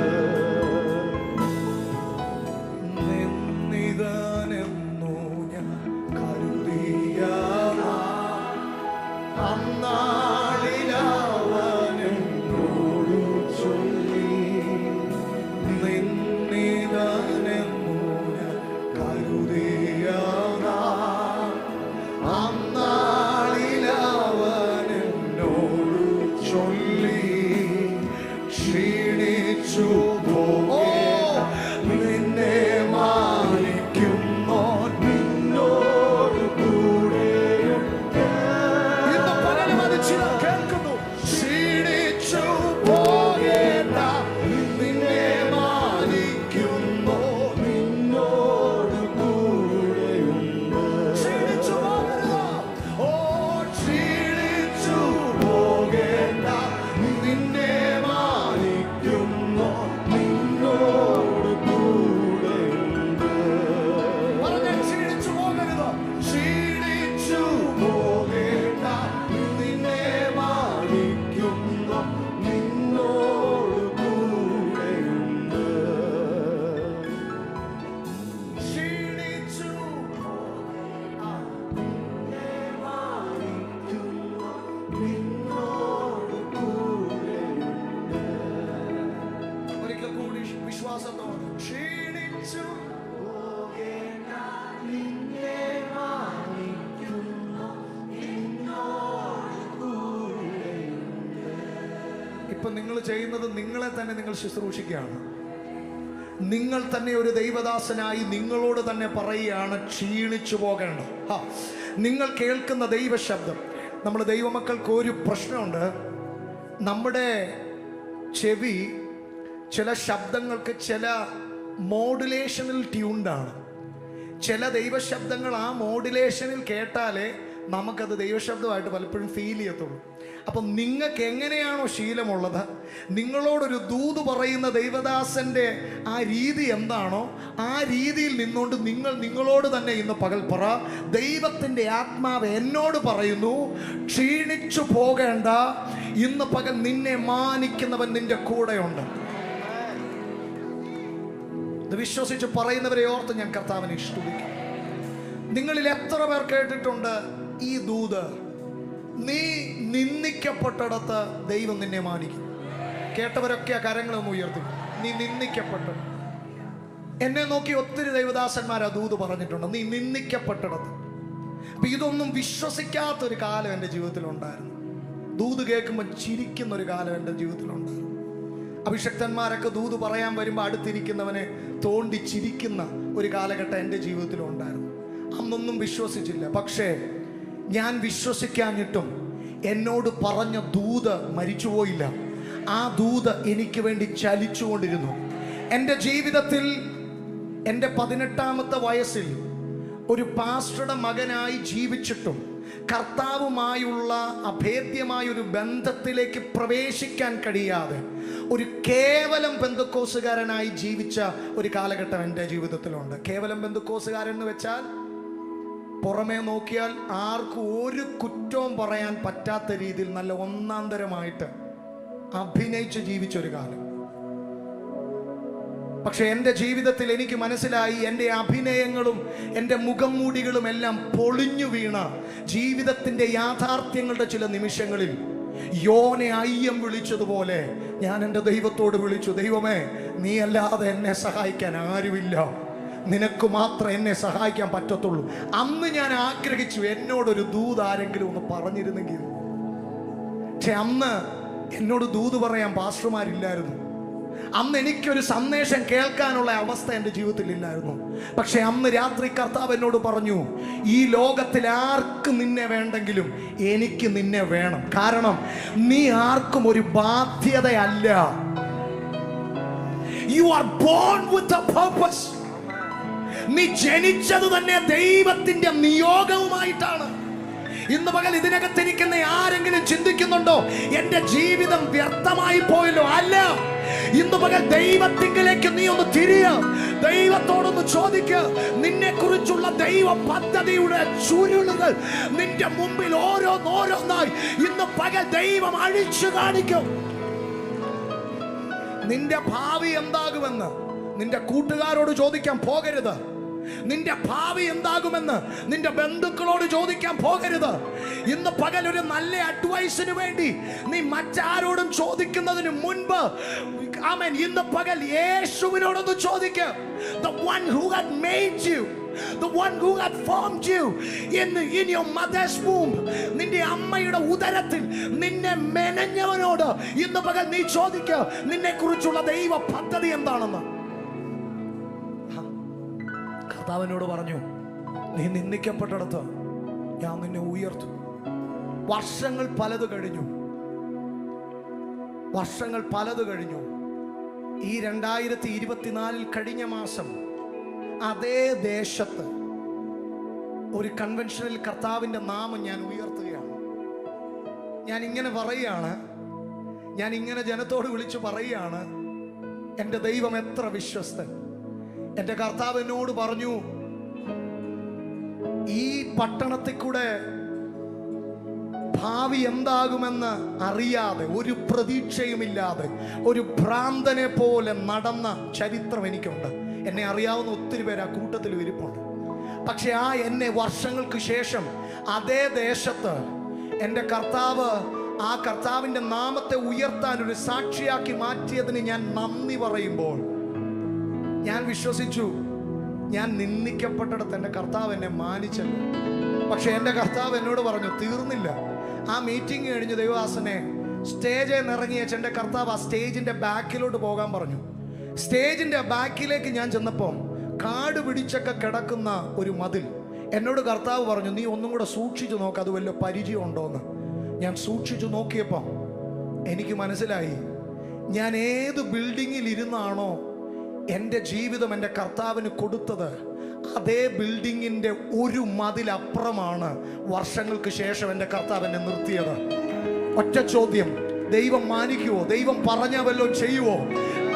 നിന്നിതനെന്നു ഞാൻ കരുതിയ അന്നാളിലവനെന്നോട് ചൊല്ലി. നിന്നിതനെന്നു ഞാൻ കരുതിയ അന്നാളിലവനെന്നോട് ചൊല്ലി. ക്ഷീണിച്ചു നിന്നെ മാനിക്കുന്നോ, നിന്നോട് കൂടെയുണ്ട്. ഇന്ന് പകലും അത് ചില നിന്നെ മാനിക്കുന്നു, നിന്നോട് കൂടെയുണ്ട്. പറഞ്ഞാൽ ക്ഷീണിച്ചു പോകരുത്, ക്ഷീണിച്ചു പോകേണ്ട, നിന്നെ മാനിക്കുന്നു, നിന്നോട് കൂടെയുണ്ട്. ക്ഷീണിച്ചു ഒരിക്കൽ കൂടി വിശ്വാസത്തോടെ ക്ഷീണിച്ചു പോകേണ്ട, നിന്നെ മാനിക്കുന്നു, നിന്നോട് കൂടെയുണ്ട്. ഇപ്പൊ നിങ്ങൾ ചെയ്യുന്നത് നിങ്ങളെ തന്നെ നിങ്ങൾ ശുശ്രൂഷിക്കുകയാണ്. നിങ്ങൾ തന്നെ ഒരു ദൈവദാസനായി നിങ്ങളോട് തന്നെ പറയുകയാണ് ക്ഷീണിച്ചു പോകേണ്ട. നിങ്ങൾ കേൾക്കുന്ന ദൈവശബ്ദം. നമ്മൾ ദൈവമക്കൾക്ക് ഒരു പ്രശ്നമുണ്ട്. നമ്മുടെ ചെവി ചില ശബ്ദങ്ങൾക്ക് ചില മോഡുലേഷനിൽ ട്യൂൺഡാണ്. ചില ദൈവശബ്ദങ്ങൾ ആ മോഡുലേഷനിൽ കേട്ടാലേ നമുക്കത് ദൈവശബ്ദമായിട്ട് പലപ്പോഴും ഫീൽ ചെയ്യത്തുള്ളൂ. അപ്പം നിങ്ങൾക്ക് എങ്ങനെയാണോ ശീലമുള്ളത്, നിങ്ങളോടൊരു ദൂത് പറയുന്ന ദൈവദാസൻ്റെ ആ രീതി എന്താണോ ആ രീതിയിൽ നിന്നുകൊണ്ട് നിങ്ങളോട് തന്നെ ഇന്ന് പകൽ പറ, ദൈവത്തിൻ്റെ ആത്മാവ് എന്നോട് പറയുന്നു ക്ഷീണിച്ചു പോകേണ്ട, ഇന്ന് പകൽ നിന്നെ മാനിക്കുന്നവൻ നിന്റെ കൂടെയുണ്ട്. ഇത് വിശ്വസിച്ച് പറയുന്നവരെ ഓർത്ത് ഞാൻ കർത്താവിനെ സ്തുതിക്കും. നിങ്ങളിൽ എത്ര പേർ കേട്ടിട്ടുണ്ട് ഈ ദൂത്? നീ നിന്ദിക്കപ്പെട്ടിടത്ത് ദൈവം നിന്നെ മാനിക്കും. കേട്ടവരൊക്കെ കരങ്ങളൊന്ന് ഉയർത്തി. നീ നിന്ദിക്കപ്പെട്ട. എന്നെ നോക്കി ഒത്തിരി ദൈവദാസന്മാർ ആ ദൂത് പറഞ്ഞിട്ടുണ്ട്, നീ നിന്ദിക്കപ്പെട്ടിടത്ത്. അപ്പൊ ഇതൊന്നും വിശ്വസിക്കാത്തൊരു കാലം എൻ്റെ ജീവിതത്തിലുണ്ടായിരുന്നു. ദൂത് കേൾക്കുമ്പോൾ ചിരിക്കുന്ന ഒരു കാലം എൻ്റെ ജീവിതത്തിലുണ്ടായിരുന്നു. അഭിഷക്തന്മാരൊക്കെ ദൂത് പറയാൻ വരുമ്പോൾ അടുത്തിരിക്കുന്നവനെ തോണ്ടി ചിരിക്കുന്ന ഒരു കാലഘട്ടം എൻ്റെ ജീവിതത്തിലുണ്ടായിരുന്നു. അന്നൊന്നും വിശ്വസിച്ചില്ല. പക്ഷേ ഞാൻ വിശ്വസിക്കാഞ്ഞിട്ടും എന്നോട് പറഞ്ഞ ദൂത് മരിച്ചുപോയില്ല. ആ ദൂത് എനിക്ക് വേണ്ടി ചലിച്ചുകൊണ്ടിരുന്നു. എൻ്റെ ജീവിതത്തിൽ എൻ്റെ 18ാമത്തെ വയസ്സിൽ ഒരു പാസ്റ്ററുടെ മകനായി ജീവിച്ചിട്ടും കർത്താവുമായുള്ള അഭേദ്യമായ ഒരു ബന്ധത്തിലേക്ക് പ്രവേശിക്കാൻ കഴിയാതെ ഒരു കേവലം പെന്തക്കോസുകാരനായി ജീവിച്ച ഒരു കാലഘട്ടം എൻ്റെ ജീവിതത്തിലുണ്ട്. കേവലം പെന്തക്കോസുകാരൻ എന്ന് വെച്ചാൽ പുറമേ നോക്കിയാൽ ആർക്കും ഒരു കുറ്റവും പറയാൻ പറ്റാത്ത രീതിയിൽ നല്ല ഒന്നാന്തരമായിട്ട് അഭിനയിച്ച് ജീവിച്ചൊരു കാലം. പക്ഷെ എൻ്റെ ജീവിതത്തിൽ എനിക്ക് മനസ്സിലായി, എൻ്റെ അഭിനയങ്ങളും എൻ്റെ മുഖം മൂടികളും എല്ലാം പൊളിഞ്ഞു വീണ ജീവിതത്തിൻ്റെ യാഥാർത്ഥ്യങ്ങളുടെ ചില നിമിഷങ്ങളിൽ യോനെ അയ്യം വിളിച്ചതുപോലെ ഞാൻ എൻ്റെ ദൈവത്തോട് വിളിച്ചു, ദൈവമേ, നീ അല്ലാതെ എന്നെ സഹായിക്കാൻ ആരുമില്ല, നിനക്ക് മാത്രം എന്നെ സഹായിക്കാൻ പറ്റത്തുള്ളൂ. അന്ന് ഞാൻ ആഗ്രഹിച്ചു എന്നോടൊരു ദൂത് ആരെങ്കിലും ഒന്ന് പറഞ്ഞിരുന്നെങ്കിൽ. പക്ഷെ അന്ന് എന്നോട് ദൂത് പറയാൻ പാസ്റ്റർമാരില്ലായിരുന്നു. അന്ന് എനിക്കൊരു സന്ദേശം കേൾക്കാനുള്ള അവസ്ഥ എൻ്റെ ജീവിതത്തിൽ ഇല്ലായിരുന്നു. പക്ഷെ അന്ന് രാത്രി കർത്താവ് എന്നോട് പറഞ്ഞു, ഈ ലോകത്തിൽ ആർക്ക് നിന്നെ വേണ്ടെങ്കിലും എനിക്ക് നിന്നെ വേണം. കാരണം നീ ആർക്കും ഒരു ബാധ്യതയല്ല. You are born with a purpose. നീ ജനിച്ചത് തന്നെ ദൈവത്തിന്റെ നിയോഗവുമായിട്ടാണ്. ഇന്ന് പകൽ ഇതിനകത്തിരിക്കുന്ന ആരെങ്കിലും ചിന്തിക്കുന്നുണ്ടോ എൻ്റെ ജീവിതം വ്യർത്ഥമായി പോയല്ലോ? അല്ല, ഇന്ന് പകൽ ദൈവത്തിങ്കിലേക്ക് നീ ഒന്ന് തിരിയ, ദൈവത്തോടൊന്ന് ചോദിക്കുക. നിന്നെ കുറിച്ചുള്ള ദൈവ പദ്ധതിയുടെ ചുരുളുകൾ നിന്റെ മുമ്പിൽ ഓരോന്നോരോന്നായി ഇന്ന് പകൽ ദൈവം അഴിച്ചു കാണിക്കും. നിന്റെ ഭാവി എന്താകുമെന്ന് നിന്റെ കൂട്ടുകാരോട് ചോദിക്കാൻ പോകരുത്. നിന്റെ ഭാവി എന്താകുമെന്ന് നിന്റെ ബന്ധുക്കളോട് ചോദിക്കാൻ പോകരുത്. ഇന്ന് പകൽ ഒരു നല്ല അഡ്വൈസിന് വേണ്ടി നീ മറ്റാരോടും ചോദിക്കുന്നതിന് മുൻപ് ആമേൻ, ഇന്ന് പകൽ യേശുവിനോടൊന്ന് ചോദിക്കുക. The one who had made you, the one who had formed you in your mother's womb, നിന്റെ അമ്മയുടെ ഉദരത്തിൽ നിന്നെ മെനഞ്ഞവനോട് ഇന്ന് പകൽ നീ ചോദിക്കുക, നിന്നെ കുറിച്ചുള്ള ദൈവ പദ്ധതി എന്താണെന്ന്. കർത്താവിനോട് പറഞ്ഞു, നീ നിന്ദിക്കപ്പെട്ടിടത്ത് ഞാൻ നിന്നെ ഉയർത്തും. വർഷങ്ങൾ പലത് കഴിഞ്ഞു. ഈ 2024 കഴിഞ്ഞ മാസം അതേ ദേശത്ത് ഒരു കൺവെൻഷനിൽ കർത്താവിൻ്റെ നാമം ഞാൻ ഉയർത്തുകയാണ്. ഞാൻ ഇങ്ങനെ പറയുകയാണ്, ഞാൻ ഇങ്ങനെ ജനത്തോട് വിളിച്ചു പറയുകയാണ്, എൻ്റെ ദൈവം എത്ര വിശ്വസ്തൻ. എൻ്റെ കർത്താവ് എന്നോട് പറഞ്ഞു, ഈ പട്ടണത്തിൽ കൂടെ ഭാവി എന്താകുമെന്ന് അറിയാതെ, ഒരു പ്രതീക്ഷയുമില്ലാതെ, ഒരു ഭ്രാന്തനെ പോലെ നടന്ന ചരിത്രം എനിക്കുണ്ട്. എന്നെ അറിയാവുന്ന ഒത്തിരി പേര് ആ കൂട്ടത്തിൽ ഇരിപ്പുണ്ട്. പക്ഷെ എന്നെ വർഷങ്ങൾക്ക് ശേഷം അതേ ദേശത്ത് എൻ്റെ കർത്താവ് ആ കർത്താവിൻ്റെ നാമത്തെ ഉയർത്താൻ ഒരു സാക്ഷിയാക്കി മാറ്റിയതിന് ഞാൻ നന്ദി പറയുമ്പോൾ ഞാൻ വിശ്വസിച്ചു, ഞാൻ നിന്ദിക്കപ്പെട്ടിടത്ത് എൻ്റെ കർത്താവ് എന്നെ മാനിച്ചല്ലോ. പക്ഷെ എൻ്റെ കർത്താവ് എന്നോട് പറഞ്ഞു, തീർന്നില്ല. ആ മീറ്റിംഗ് കഴിഞ്ഞ് ദൈവദാസനെ സ്റ്റേജിൽ നിന്നിറങ്ങിയ എൻ്റെ കർത്താവ് ആ സ്റ്റേജിൻ്റെ ബാക്കിലോട്ട് പോകാൻ പറഞ്ഞു. സ്റ്റേജിൻ്റെ ബാക്കിലേക്ക് ഞാൻ ചെന്നപ്പം കാട് പിടിച്ചൊക്കെ കിടക്കുന്ന ഒരു മതിൽ. എന്നോട് കർത്താവ് പറഞ്ഞു, നീ ഒന്നും കൂടെ സൂക്ഷിച്ചു നോക്ക്, അത് വല്ല പരിചയം ഉണ്ടോയെന്ന്. ഞാൻ സൂക്ഷിച്ചു നോക്കിയപ്പം എനിക്ക് മനസ്സിലായി, ഞാൻ ഏത് ബിൽഡിങ്ങിൽ ഇരുന്നാണോ എൻ്റെ ജീവിതം എൻ്റെ കർത്താവിന് കൊടുത്തത്, അതേ ബിൽഡിങ്ങിൻ്റെ ഒരു മതിലപ്പുറമാണ് വർഷങ്ങൾക്ക് ശേഷം എൻ്റെ കർത്താവ് എന്നെ നിർത്തിയത്. ഒറ്റ ചോദ്യം, ദൈവം മാനിക്കുവോ? ദൈവം പറഞ്ഞ വല്ലതും ചെയ്യുവോ?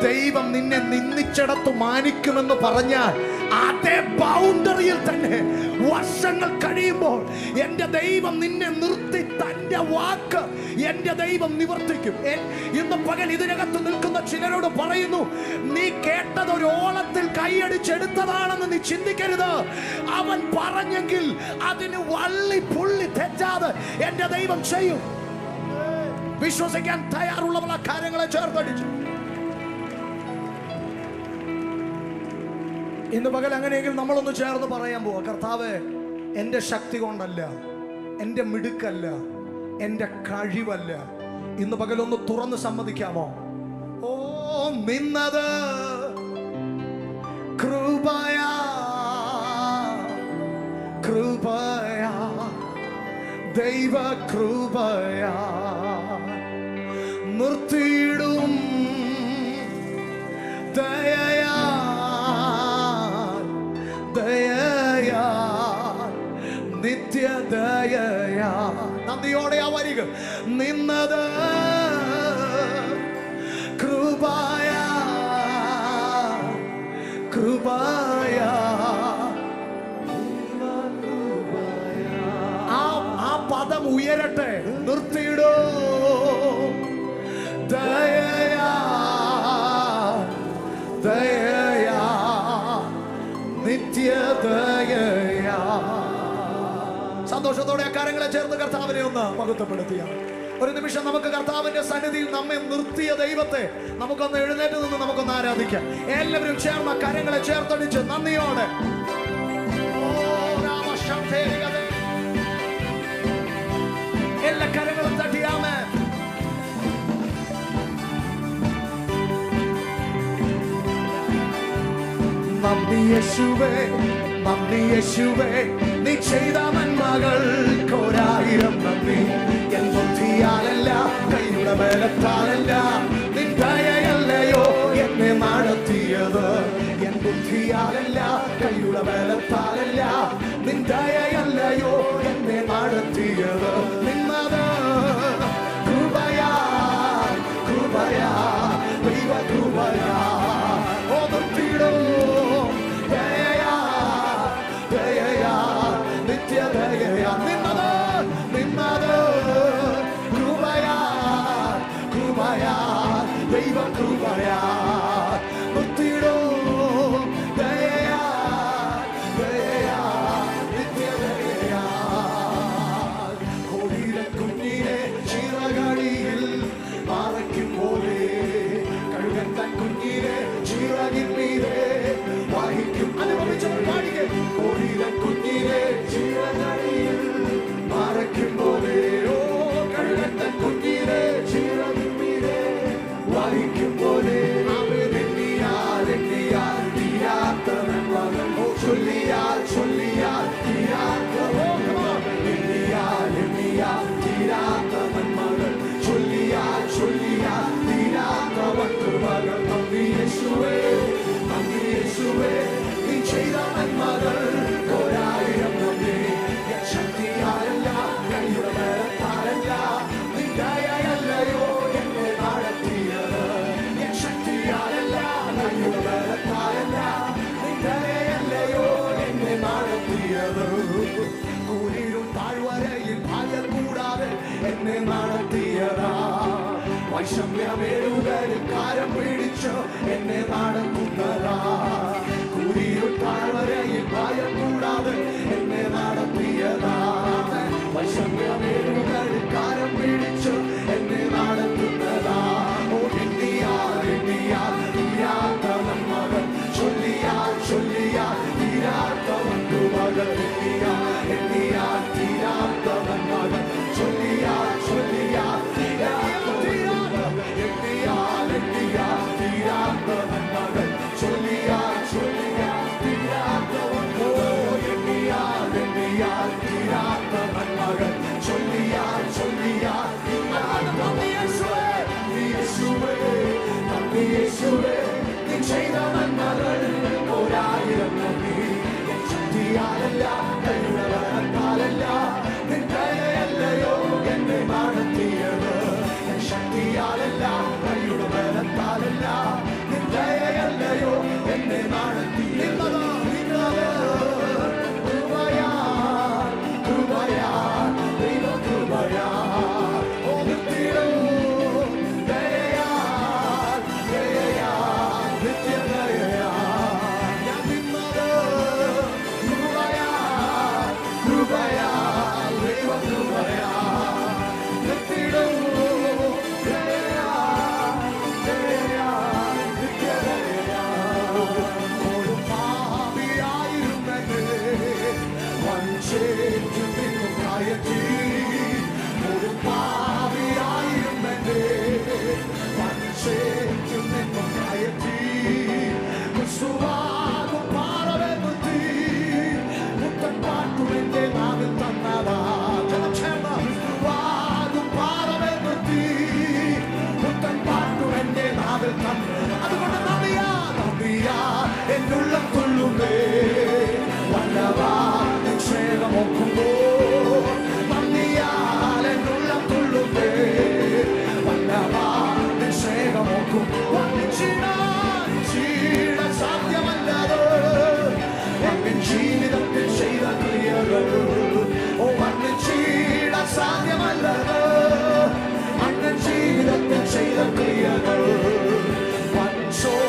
ദൈവം നിന്നെ നിന്ദിച്ചിടത്ത് മാനിക്കുമെന്ന് പറഞ്ഞാൽ അതേ ബൗണ്ടറിയിൽ തന്നെ വർഷങ്ങൾ കഴിയുമ്പോൾ എൻ്റെ ദൈവം നിന്നെ നിർത്തി തൻ്റെ വാക്ക് എൻ്റെ ദൈവം നിവർത്തിക്കും. ഇന്ന് പകൽ ഇതിനകത്ത് നിൽക്കുന്ന ചിലരോട് പറയുന്നു, നീ കേട്ടത് ഒരു ഓളത്തിൽ കൈയടിച്ചെടുത്തതാണെന്ന് നീ ചിന്തിക്കരുത്. അവൻ പറഞ്ഞെങ്കിൽ അതിന് വള്ളി പുള്ളി തെറ്റാതെ എൻ്റെ ദൈവം ചെയ്യും. വിശ്വസിക്കാൻ തയ്യാറുള്ളവർ ആ കാര്യങ്ങളെ ചേർത്തടിച്ചു. ഇന്ന് പകൽ അങ്ങനെയെങ്കിൽ നമ്മളൊന്ന് ചേർന്ന് പറയാൻ പോവാ, കർത്താവേ, എൻ്റെ ശക്തി കൊണ്ടല്ല, എൻ്റെ മിടുക്കല്ല, എൻ്റെ കഴിവല്ല. ഇന്ന് പകലൊന്ന് തുറന്ന് സമ്മതിക്കാമോ? ഓ, നിന്നത് കൃപയാ, കൃപയാ, ദൈവ കൃപയാ, നിർത്തിയിടും ദയയാ, ദയയാ, നിത്യദയയാ. നന്ദിയോടെ ആ വരികൾ, നിന്നത് കൃപയാ, കൃപയാ, ആ പദം ഉയരട്ടെ. നിർത്തിയിടോ ദയയാ, ദയയാ, നിത്യദയയാ. സന്തോഷത്തോടെ ആ കാര്യങ്ങളെ ചേർന്ന് കർത്താവിനെ ഒന്ന് മഹത്വപ്പെടുത്തിയ ഒരു നിമിഷം നമുക്ക് കർത്താവിന്റെ സന്നിധിയിൽ നമ്മെ നിർത്തിയ ദൈവത്തെ നമുക്കൊന്ന് എഴുന്നേറ്റ് നിന്ന് നമുക്കൊന്ന് ആരാധിക്കാം. എല്ലാവരും ചേർന്ന കരങ്ങളെ ചേർത്തടിച്ച് നന്ദിയോടെ എല്ലാ കരങ്ങളും തട്ടിയാമേ. നന്ദി യേശുവേ, നന്ദി യേശുവേ, നീ ചെയ്ത നന്മകൾക്കൊരായിരം നന്ദി. എൻ ബുദ്ധിയാലല്ല, കൈയുടെ ബലത്താലല്ല, നിൻ ദയയല്ലയോ എന്നെ നടത്തിയത്. എൻ ബുദ്ധിയാലല്ല, കൈയുടെ ബലത്താലല്ല, നിൻ ദയയല്ലയോ എന്നെ നടത്തിയത്. നിന്നത് കൃപയാ, കൃപയാ, ദൈവ കൃപയാ. ഓ, നിർത്തിയിടോ ദയയാ, ദയയാ, നിത്യദയയാ. നിന്നത്, നിന്നത് കൃപയാ, കൃപയാ, ദൈവ കൃപയാ. നിർത്തിയിടോ ദയയാ, ദയയാ, നിത്യദയ. എന്നെ നടത്തിയതാ. വൈഷമ്യമേറുകളിൽ കാരം പിടിച്ചു എന്നെ നടത്തുന്നതാ. കുരിരുട്ടാഴ്വരയിൽ ഭയം കൂടാതെ എന്നെ നടത്തിയതാ. വൈഷമ്യമേറുകളിൽ കാരം പിടിച്ചു എന്നെ നടത്തുന്നതാ. ഓ എണ്ണിയാൽ എണ്ണിയാൽ തീരാത്ത നന്മകൾ, ചൊല്ലിയാൽ ചൊല്ലിയാൽ തീരാത്ത വണ്ടുമകൾ. എണ്ണിയാൽ എണ്ണിയാൽ തീരാത്ത നന്മകൾ, ചൊല്ലിയാൽ ചൊല്ലിയാൽ തീരാത്ത വണ്ടുമകൾ. എണ്ണിയാൽ എണ്ണിയാൽ തീരാത്ത നന്മകൾ, ചൊല്ലിയാൽ ചൊല്ലിയാൽ തീരാത്ത വണ്ടുമകൾ. എണ്ണിയാൽ എണ്ണിയാൽ തീരാത്ത നന്മകൾ, ചൊല്ലിയാൽ ചൊല്ലിയാൽ തീരാത്ത വണ്ടുമകൾ. യേശുവേ നന്ദി യേശുവേ, നീ ചെയ്ത നന്മകൾ ഒരായിരം നന്ദി. എൻ ശക്തിയാലല്ല കൈയുടെ ബലത്താലല്ല, നിൻ ദയയല്ലയോ എന്നെ നടത്തിയത്. എൻ ശക്തിയാലല്ല കൈയുടെ ബലത്താലല്ല, നിൻ ദയയല്ലയോ എന്നെ നടത്തിയത്. കൃപയാ കൃപയാ ദൈവ കൃപയാ അതുകൊണ്ട് നന്ദിയാ നന്ദിയാ എന്നുള്ള കൊള്ളുമേ വല്ലവാ നിക്ഷേപമൊക്കുമ്പോ. നന്ദിയാൽ എന്നുള്ള കൊള്ളുമേ വല്ലവാ നിക്ഷേപമൊക്കും. വന്നിച്ചിടാൻ സാധ്യമല്ലത് എന്റെ ജീവിതത്തിൽ ചെയ്ത ക്രിയകൾ. ഓ വന്നിച്ചിടാൻ സാധ്യമല്ലത് അന്റെ ജീവിതത്തിൽ ചെയ്ത ക്രിയകൾ. വൻശോധനാവേളയിൽ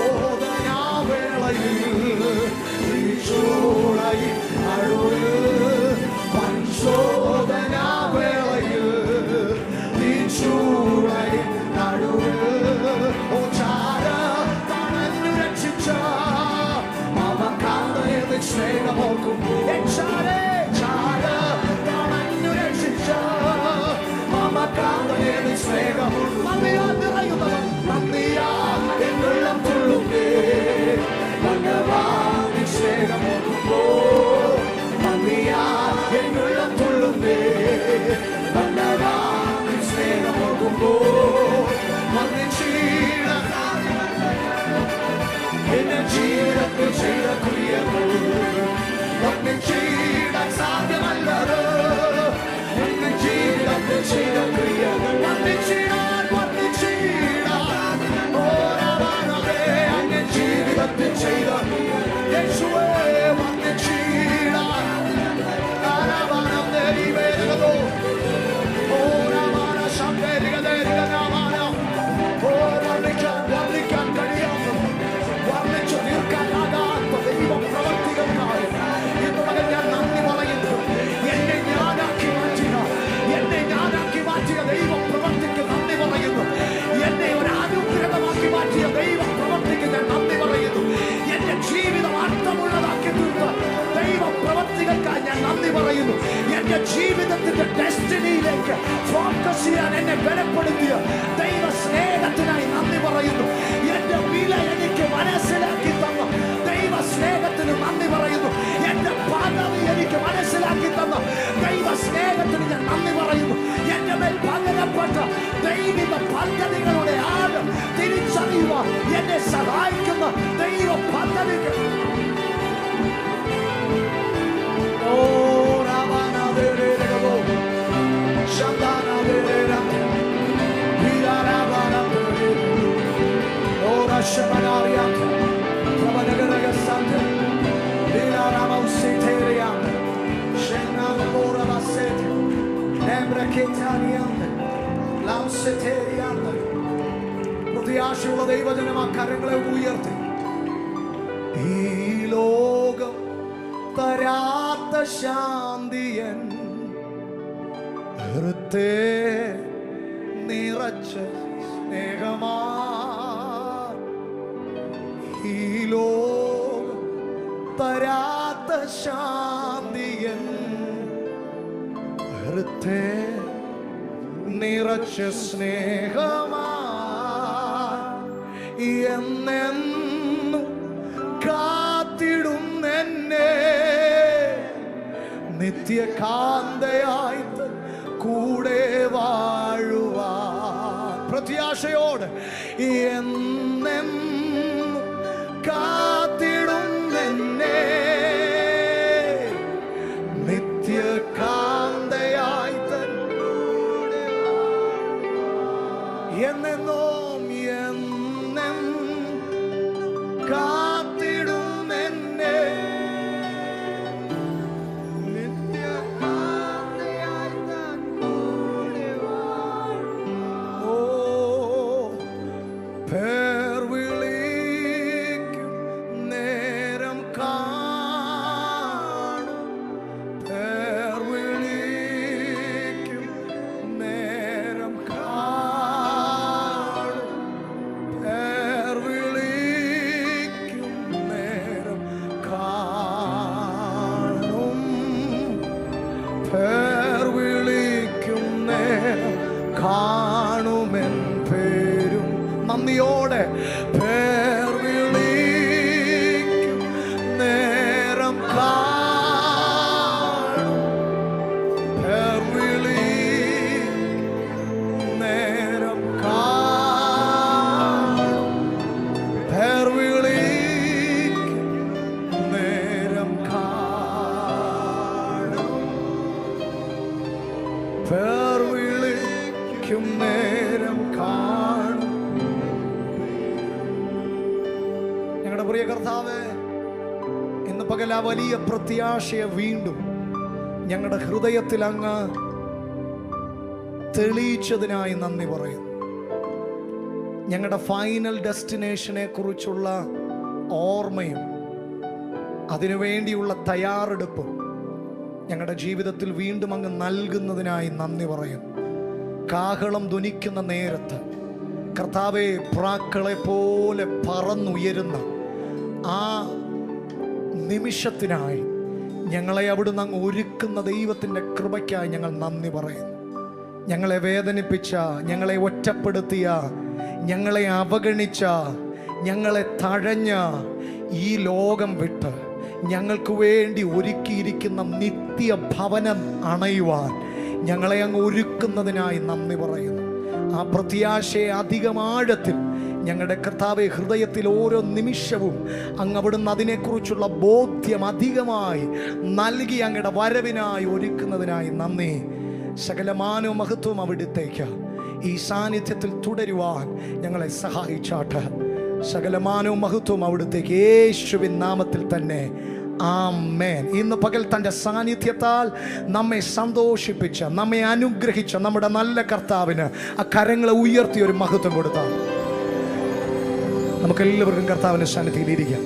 ഈ ചൂളയിൽ നടുവിൽ, വൻശോധനാവേളയിൽ ഈ ചൂളയിൽ നടുവിൽ. ഓ ചാര തണഞ്ഞു രക്ഷിച്ച മമകാന്തയെ സ്നേഹമോർക്കുമ്പോ. ചാര തണഞ്ഞു രക്ഷിച്ച മമകാന്തയെ സ്നേഹമോ. നന്ദിയാ നിറയുന്നവൻ, നന്ദിയാ എന്നുള്ള തുള്ളുമ്പേ ഭഗവാ സ്നേഹമോർക്കുമ്പോ. നന്ദിയാ എന്നുള്ള തുള്ളുമ്പേ ഭഗവാ സ്നേഹമോർക്കുമ്പോ. എന്റെ ജീവിതത്തിൽ ചെയ്ത ക്രിയകൾ വന്നിച്ചിടാൻ സാധ്യമല്ലത്. എന്റെ ജീവിതത്തിൽ ചെയ്ത ക്രിയകൾ വന്നിച്ചിടാൻ വന്നിച്ചിടാൻ ഓരവാനവേ അങ്ങ് ജീവിതത്തിൽ ചെയ്ത യേശുവേ വന്നിച്ചിടാൻ ആരാവണം ദേവിവേദോ ഓരവാന ശബ്ദേരികദേരികനാമാന വർണ്ണിക്കാൻ കഴിയാത്ത വർണ്ണിച്ചു തീർക്കാനാകാത്ത ദൈവ പ്രവർത്തികൾക്കായി ഇന്ന് മകൻ ഞാൻ നന്ദി പറയുന്നു. എന്നെ ഞാനാക്കി മാറ്റിയ ദൈവ പ്രവർത്തിക്ക് നന്ദി പറയുന്നു. എന്നെ ഒരു അനുഗ്രഹമാക്കി മാറ്റിയ ദൈവ പ്രവർത്തിക്ക് ഞാൻ നന്ദി പറയുന്നു. എന്റെ ജീവിതം അർത്ഥമുള്ളതാക്കി തീർത്ത ദൈവ പ്രവർത്തികൾക്കായി ഞാൻ നന്ദി പറയുന്നു. എന്റെ ജീവിതത്തിന്റെ ഡെസ്റ്റിനിയിലേക്ക് ഫോക്കസ് ചെയ്യാൻ എന്നെ ബലപ്പെടുത്തിയ ദൈവ സ്നേഹത്തിനായി നന്ദി പറയുന്നു. എന്റെ വില എനിക്ക് മനസ്സിലാക്കി തന്ന ദൈവ സ്നേഹത്തിന് നന്ദി പറയുന്നു. എന്റെ പദവി എനിക്ക് മനസ്സിലാക്കി തന്ന ദൈവ സ്നേഹത്തിന് ഞാൻ നന്ദി പറയുന്നു. എന്റെ മേൽ പകരപ്പെട്ട ദൈവിക പദ്ധതികളുടെ ആഴം തിരിച്ചറിയുവാൻ എന്നെ സഹായിക്കുന്ന ദൈവ പദ്ധതികൾ. Che പ്രിയമുള്ള ദൈവജനം, ആ കരങ്ങളെ ഉയർത്തി. ഈ ലോകം തരാത്ത ശാന്തിയൻ ഹൃത്തെ നിറച്ച സ്നേഹമാ. ഈ ലോകം തരാത്ത ശാന്തിയൻ ഹൃത്തെ നിറച്ച സ്നേഹമാ. എന്നെന്നും കാത്തിടുന്നെന്നെ നിത്യകാന്തയായി കൂടെ വാഴുവാൻ പ്രത്യാശയോട്. എന്നെന്നും കാത്തിടുന്നെന്നെ നിത്യകാന്തയായി കൂടെ എന്നെന്നും എന്നും കാത്തിടുന്നെന്നെ കാണുമെൻ പേരും നന്ദിയോടെ. പേർ വിളിക്കും നേരം കാണും. പേർ വിളിക്കും നേരം കാണും. പേർ വിളിക്കും നേരം കാണും. പേർ നേരം കാണും. ഞങ്ങളുടെ പ്രിയ കർത്താവേ, ഇന്ന് പകൽ ആ വലിയ പ്രത്യാശയെ വീണ്ടും ഞങ്ങളുടെ ഹൃദയത്തിൽ അങ്ങ് തെളിയിച്ചതിനായി നന്ദി പറയുന്നു. ഞങ്ങളുടെ ഫൈനൽ ഡെസ്റ്റിനേഷനെ കുറിച്ചുള്ള ഓർമ്മയും അതിനുവേണ്ടിയുള്ള തയ്യാറെടുപ്പും ഞങ്ങളുടെ ജീവിതത്തിൽ വീണ്ടും അങ്ങ് നൽകുന്നതിനായി നന്ദി പറയുന്നു. കാഹളം ധ്വനിക്കുന്ന നേരത്ത് കർത്താവേ, പ്രാക്കളെ പോലെ പറന്നുയരുന്ന ആ നിമിഷത്തിനായി ഞങ്ങളെ അവിടുന്ന് അങ്ങ് ഒരുക്കുന്ന ദൈവത്തിൻ്റെ കൃപയ്ക്കായി ഞങ്ങൾ നന്ദി പറയുന്നു. ഞങ്ങളെ വേദനിപ്പിച്ച, ഞങ്ങളെ ഒറ്റപ്പെടുത്തിയ, ഞങ്ങളെ അവഗണിച്ച, ഞങ്ങളെ തഴഞ്ഞ ഈ ലോകം വിട്ട് ഞങ്ങൾക്ക് വേണ്ടി ഒരുക്കിയിരിക്കുന്ന നിത്യഭവനം അണയുവാൻ ഞങ്ങളെ അങ്ങ് ഒരുക്കുന്നതിനായി നന്ദി പറയുന്നു. ആ പ്രത്യാശയെ അധികം ആഴത്തിൽ ഞങ്ങളുടെ കർത്താവെ ഹൃദയത്തിൽ ഓരോ നിമിഷവും അങ്ങ് അവിടുന്ന് അതിനെക്കുറിച്ചുള്ള ബോധ്യം അധികമായി നൽകി അങ്ങയുടെ വരവിനായി ഒരുക്കുന്നതിനായി നന്ദി. സകലമാനവും മഹത്വവും അവിടുത്തേക്ക് ഈ സാന്നിധ്യത്തിൽ തുടരുവാൻ ഞങ്ങളെ സഹായിച്ചാട്ട്. സകലമാനവും മഹത്വവും അവിടുത്തേക്ക് യേശുവിൻ നാമത്തിൽ തന്നെ ആമേൻ. ഇന്ന് പകൽ തൻ്റെ സാന്നിധ്യത്താൽ നമ്മെ സന്തോഷിപ്പിച്ച, നമ്മെ അനുഗ്രഹിച്ച നമ്മുടെ നല്ല കർത്താവിന് ആ കരങ്ങളെ ഉയർത്തി ഒരു മഹത്വം കൊടുത്താൽ നമുക്കെല്ലാവർക്കും കർത്താവിൻ്റെ സാന്നിധ്യത്തിൽ ഇരിക്കാം.